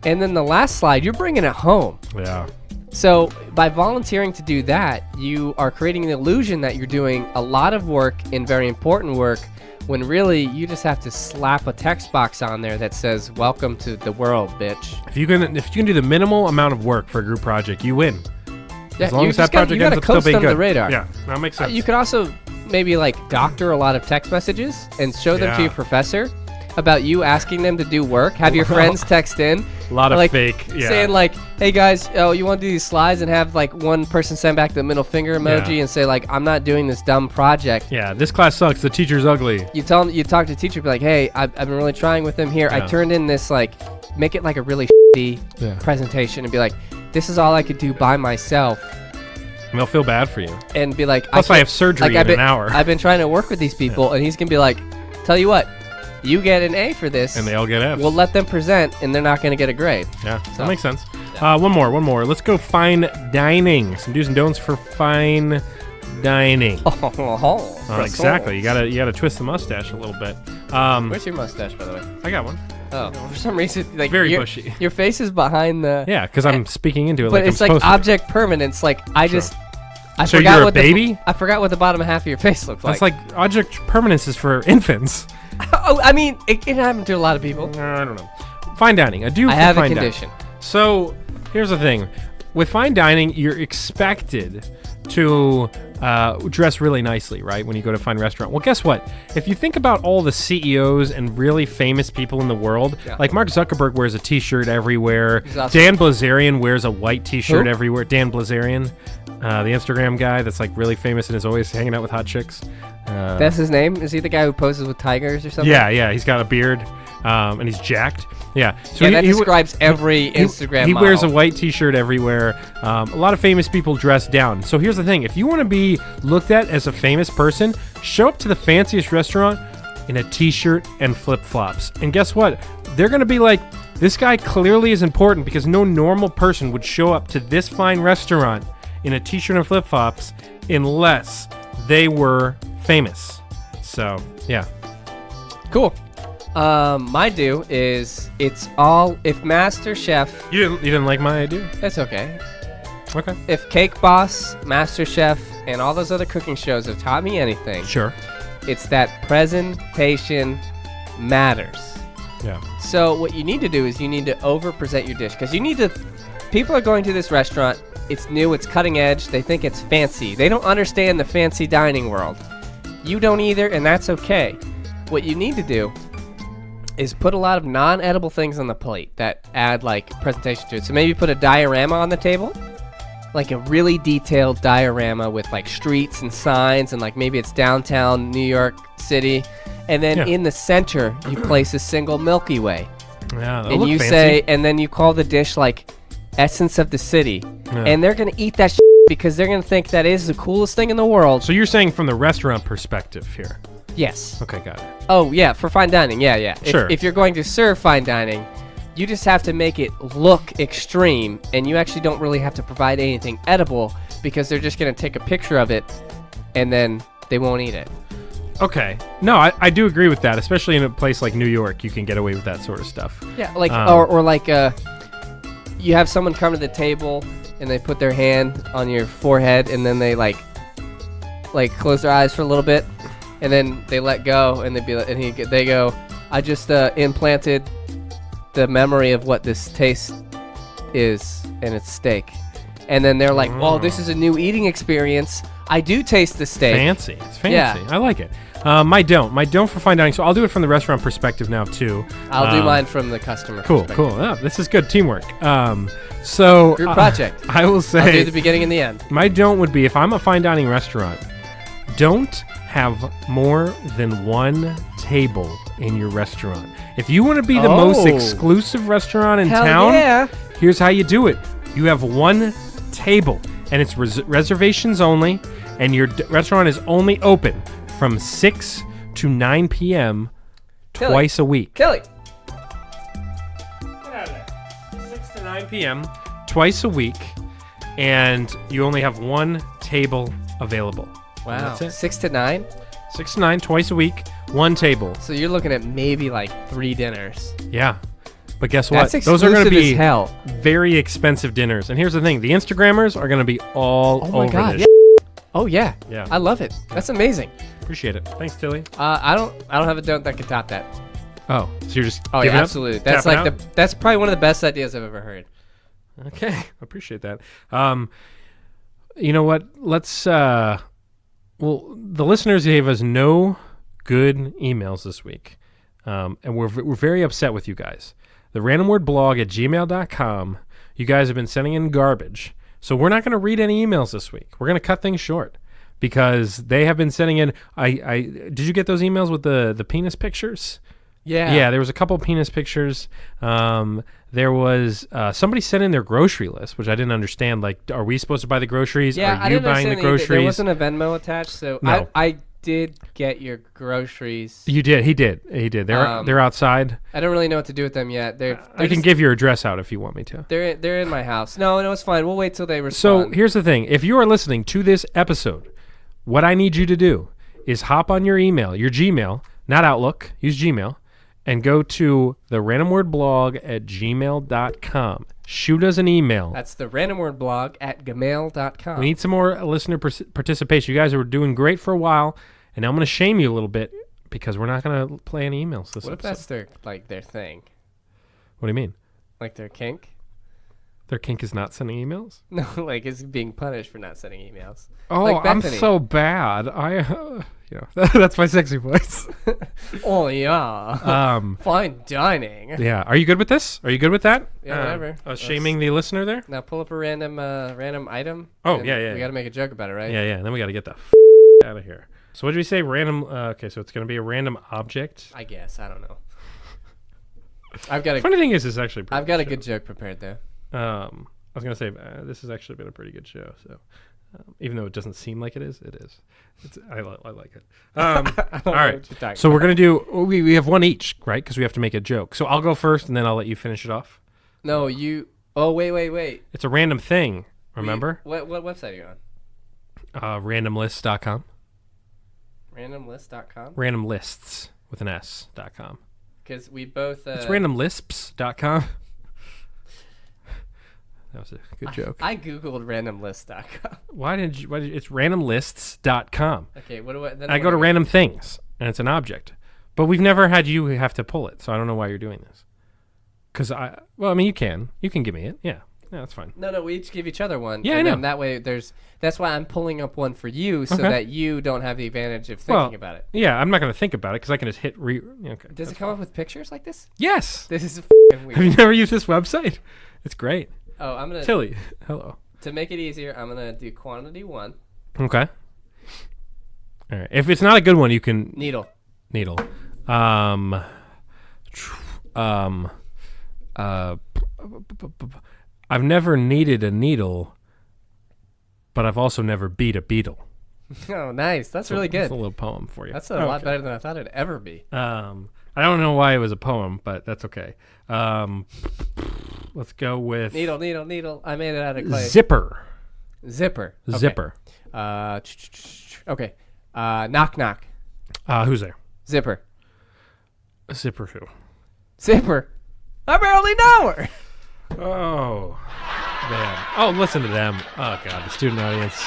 And then the last slide, you're bringing it home. Yeah. So by volunteering to do that, you are creating the illusion that you're doing a lot of work and very important work, when really you just have to slap a text box on there that says, welcome to the world, bitch. If you can do the minimal amount of work for a group project, you win. As long as that project ends up still being under good. the radar. Yeah, that makes sense. You could also maybe like doctor a lot of text messages and show them to Yeah. your professor about you asking them to do work. Have your friends text in. A lot of like, fake, yeah. Saying like, hey guys, you want to do these slides, and have like one person send back the middle finger emoji Yeah. and say like, I'm not doing this dumb project. Yeah, this class sucks. The teacher's ugly. You talk to the teacher, be like, hey, I've been really trying with him here. I Yeah. turned in this like, make it like a really shitty Yeah. presentation, and be like, this is all I could do by myself. And they'll feel bad for you. And be like, Plus, I can't- have surgery I've in been, an hour. I've been trying to work with these people, and he's gonna be like, tell you what, you get an A for this, And they all get Fs. We'll let them present, and they're not gonna get a grade. Yeah, So- that makes sense. One more. Let's go fine dining. Some do's and don'ts for fine dining. Exactly. You gotta twist the mustache a little bit. Where's your mustache, by the way? I got one. Oh, for some reason, like Very your, bushy. Your face is behind the. Yeah, because I'm speaking into it. But like it's I'm like supposed object permanence. Like I just. I So forgot you're a what baby? I forgot what the bottom half of your face looks to. like. That's like object permanence is for infants. Oh, I mean, it happened to a lot of people. I don't know. Fine dining. I do. I for have a fine condition. Dining. So here's the thing. With fine dining, you're expected to dress really nicely, right? When you go to a fine restaurant. Well, guess what? If you think about all the CEOs and really famous people in the world, like Mark Zuckerberg wears a T-shirt everywhere. Awesome. Dan Blazarian wears a white T-shirt Who? everywhere. Dan Blazarian, the Instagram guy that's like really famous and is always hanging out with hot chicks. That's his name? Is he the guy who poses with tigers or something? Yeah. He's got a beard, and he's jacked. Yeah. So Yeah, that describes every Instagram He model. wears a white T-shirt everywhere. A lot of famous people dress down. So here's the thing: if you want to be looked at as a famous person, show up to the fanciest restaurant in a T-shirt and flip-flops. And guess what? They're gonna be like, this guy clearly is important because no normal person would show up to this fine restaurant in a T-shirt and flip-flops unless they were famous. So yeah. Cool. My do is it's all if Master Chef. You didn't like my idea? That's okay. Okay. If Cake Boss, Master Chef, and all those other cooking shows have taught me anything, Sure. it's that presentation matters. Yeah. So what you need to do is you need to over-present your dish because you need to. People are going to this restaurant. It's new. It's cutting edge. They think it's fancy. They don't understand the fancy dining world. You don't either, and that's okay. What you need to do is put a lot of non-edible things on the plate that add like presentation to it. So maybe put a diorama on the table, like a really detailed diorama with like streets and signs, and like maybe it's downtown New York City, and then in the center you place a single Milky Way, Yeah. and you say, and then you call the dish like Essence of the City, and they're gonna eat that because they're gonna think that is the coolest thing in the world. So you're saying from the restaurant perspective here? Yes. Okay, got it. Oh yeah, for fine dining, yeah. Sure. If you're going to serve fine dining, you just have to make it look extreme, and you actually don't really have to provide anything edible because they're just gonna take a picture of it, and then they won't eat it. Okay. No, I do agree with that, especially in a place like New York. You can get away with that sort of stuff. Yeah, like or like you have someone come to the table and they put their hand on your forehead, and then they like close their eyes for a little bit, and then they let go, and they go, I just implanted the memory of what this taste is, and it's steak. And then they're like, well, this is a new eating experience. I do taste the steak. Fancy. It's fancy. Yeah. I like it. My don't for fine dining. So I'll do it from the restaurant perspective now too. I'll do mine from the customer perspective. Cool. Oh, this is good teamwork. So Group project. I will say I'll do the beginning and the end. my don't would be, if I'm a fine dining restaurant, don't have more than one table in your restaurant. If you want to be the most exclusive restaurant in Hell town, yeah. here's how you do it. You have one table, and it's reservations only, and your restaurant is only open from 6 to 9 p.m. Kelly. twice a week. Kelly. Get out of there. 6 to 9 p.m. twice a week, and you only have one table available. Wow. That's it. 6 to 9? 6 to 9 twice a week, one table. So you're looking at maybe like 3 dinners. Yeah. But guess what? That's Those are going to exclusive be as hell. very expensive dinners. And here's the thing. The Instagrammers are going to be all Oh my over God. this. Oh yeah. Yeah. I love it. That's amazing. Appreciate it. Thanks, Tilly. I don't have a don't that can top that. Oh, so you're just Oh giving yeah, up? absolutely. That's Tapping like out? that's probably one of the best ideas I've ever heard. Okay. Appreciate that. You know what? Let's the listeners gave us no good emails this week. And we're very upset with you guys. The randomwordblog@gmail.com. You guys have been sending in garbage. So we're not going to read any emails this week. We're going to cut things short because they have been sending in. Did you get those emails with the penis pictures? Yeah. Yeah, there was a couple of penis pictures. There was somebody sent in their grocery list, which I didn't understand. Like, are we supposed to buy the groceries? Yeah, Are I you didn't buying the understand either. groceries? There wasn't a Venmo attached, so No. I did get your groceries. You did. He did. They're outside. I don't really know what to do with them yet. I can give your address out if you want me to. They're in my house. No, it's fine. We'll wait till they So respond. here's the thing. If you are listening to this episode What I need you to do is hop on your email, your Gmail, not Outlook, use Gmail, and go to the randomwordblog@gmail.com. Shoot us an email. That's the randomwordblog@gmail.com. We need some more listener participation. You guys are doing great for a while, and now I'm going to shame you a little bit because we're not going to play any emails this What if episode. that's their thing? What do you mean? Like their kink? Their kink is not sending emails? No, like it's being punished for not sending emails. Oh, Like I'm Bethany. so bad. That's my sexy voice. Oh, yeah. Fine dining. Yeah. Are you good with this? Are you good with that? Yeah, whatever. I was shaming the listener there? Now pull up a random item. Oh, and yeah. We got to make a joke about it, right? Yeah. And then we got to get the out of here. So what did we say? Random. Okay, so it's going to be a random object. I guess. I don't know. I've got Funny thing is, it's actually. I've got a good joke prepared though. I was going to say this has actually been a pretty good show. So even though it doesn't seem like it is, it is. I like it. All right. So we're going to do. We have one each, right? Because we have to make a joke. So I'll go first, and then I'll let you finish it off. No, you. Oh, wait. It's a random thing. Remember? What website are you on? Randomlists.com. Randomlist.com. Randomlists with an S.com. Because we both. It's randomlisps.com. That was a good joke. I googled randomlist.com. Why did you? It's randomlists.com. Okay, what do I? Then I go to random things, and it's an object. But we've never had you have to pull it, so I don't know why you're doing this. Because you can give me it. Yeah, that's fine. No, we each give each other one. Yeah, and I know. Then that way, that's why I'm pulling up one for you, so that you don't have the advantage of thinking about it. Yeah, I'm not going to think about it because I can just hit Okay. Does it come up with pictures like this? Yes. This is f***ing weird. Have you never used this website? It's great. Oh, I'm gonna Tilly, hello. To make it easier, I'm gonna do quantity 1. Okay. All right. If it's not a good one, you can Needle. I've never needed a needle, but I've also never beat a beetle. Oh, nice. That's really good. That's a little poem for you. That's a lot better than I thought it'd ever be. I don't know why it was a poem, but that's okay. Let's go with Needle. I made it out of clay. Zipper. Zipper. Okay. Zipper. Okay. Knock. Who's there? Zipper. Zipper who? Zipper. I barely know her. Oh, man. Oh, listen to them. Oh, God, the student audience,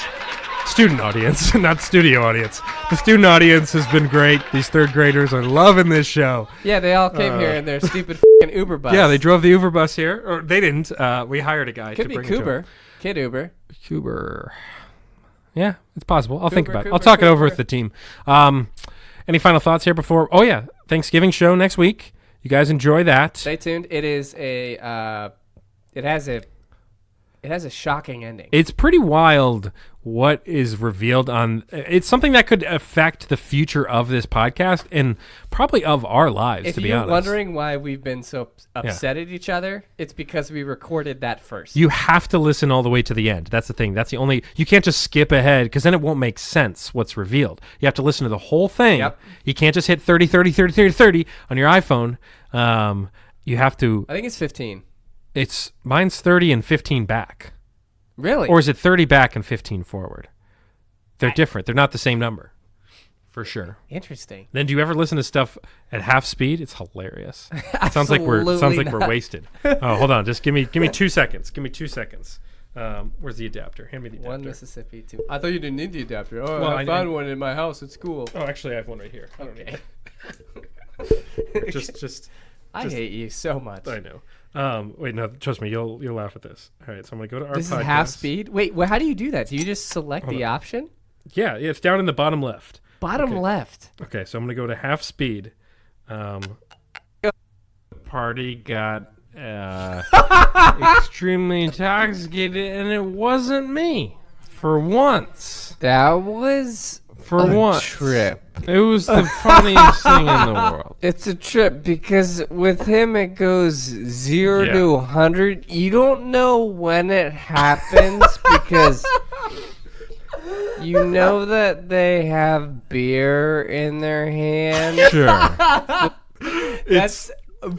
not studio audience. The student audience has been great. These third graders are loving this show. Yeah, they all came here in their stupid f***ing Uber bus. Yeah, they drove the Uber bus here. Or they didn't. We hired a guy Could to be bring it to Cooper. them. Kid Uber. Cooper. Yeah, it's possible. I'll think about it. Cooper, I'll talk it over Cooper. with the team. Any final thoughts here before? Oh, yeah. Thanksgiving show next week. You guys enjoy that. Stay tuned. It is a. It has a shocking ending. It's pretty wild what is revealed on. It's something that could affect the future of this podcast and probably of our lives, If to be you're honest. wondering why we've been so upset at each other, it's because we recorded that first. You have to listen all the way to the end. That's the thing. That's the only. You can't just skip ahead because then it won't make sense what's revealed. You have to listen to the whole thing. Yep. You can't just hit 30 on your iPhone. You have to. I think it's 15. Mine's 30 and 15 back. Really? Or is it 30 back and 15 forward? They're different. They're not the same number. For sure. Interesting. Then do you ever listen to stuff at half speed? It's hilarious. It sounds like we're not. wasted. Oh, hold on. Just give me 2 seconds. Give me 2 seconds. Where's the adapter? Hand me the adapter. 1 Mississippi, 2. I thought you didn't need the adapter. Oh, Well, I found one in my house at school. Oh, actually I have one right here. I don't need it. just I hate you so much. I know. Wait, no, trust me, you'll laugh at this. All right, so I'm gonna go to our This podcast. is half speed? Wait, how do you do that? Do you just select the option? Yeah, it's down in the bottom left. Bottom left. Okay, so I'm gonna go to half speed. Party got extremely intoxicated, and it wasn't me. For once. That was For once. trip. It was the funniest thing in the world. It's a trip because with him it goes 0 Yeah. to 100. You don't know when it happens because you know that they have beer in their hand. Sure. That's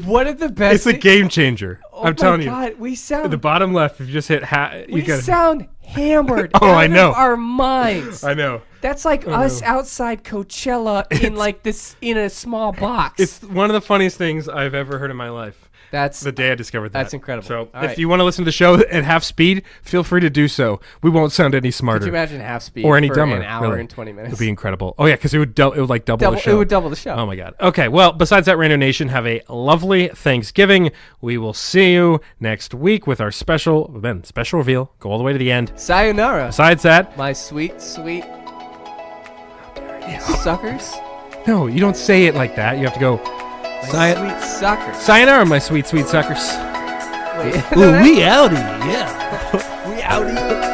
one of the best. It's a game changer. Oh I'm telling my God, we you. sound The bottom left, if you just hit we you got sound hammered Oh, out I know. of our minds. I know. That's like us outside Coachella in like this in a small box. It's one of the funniest things I've ever heard in my life. That's The day I discovered that. That's incredible. So All if right. you want to listen to the show at half speed, feel free to do so. We won't sound any smarter. Could you imagine half speed or any for dumber. an hour really. and 20 It minutes? would be incredible. Oh yeah, because it would double the show. It would double the show. Oh my god. Okay, well, besides that, Rando Nation, have a lovely Thanksgiving. We will see you next week with our special reveal. Go all the way to the end. Sayonara, Besides that, my sweet, sweet suckers. no, you don't say it like that. You have to go. My sweet suckers. Sayonara, my sweet, sweet suckers. Wait, Ooh, we outie, yeah. We outie.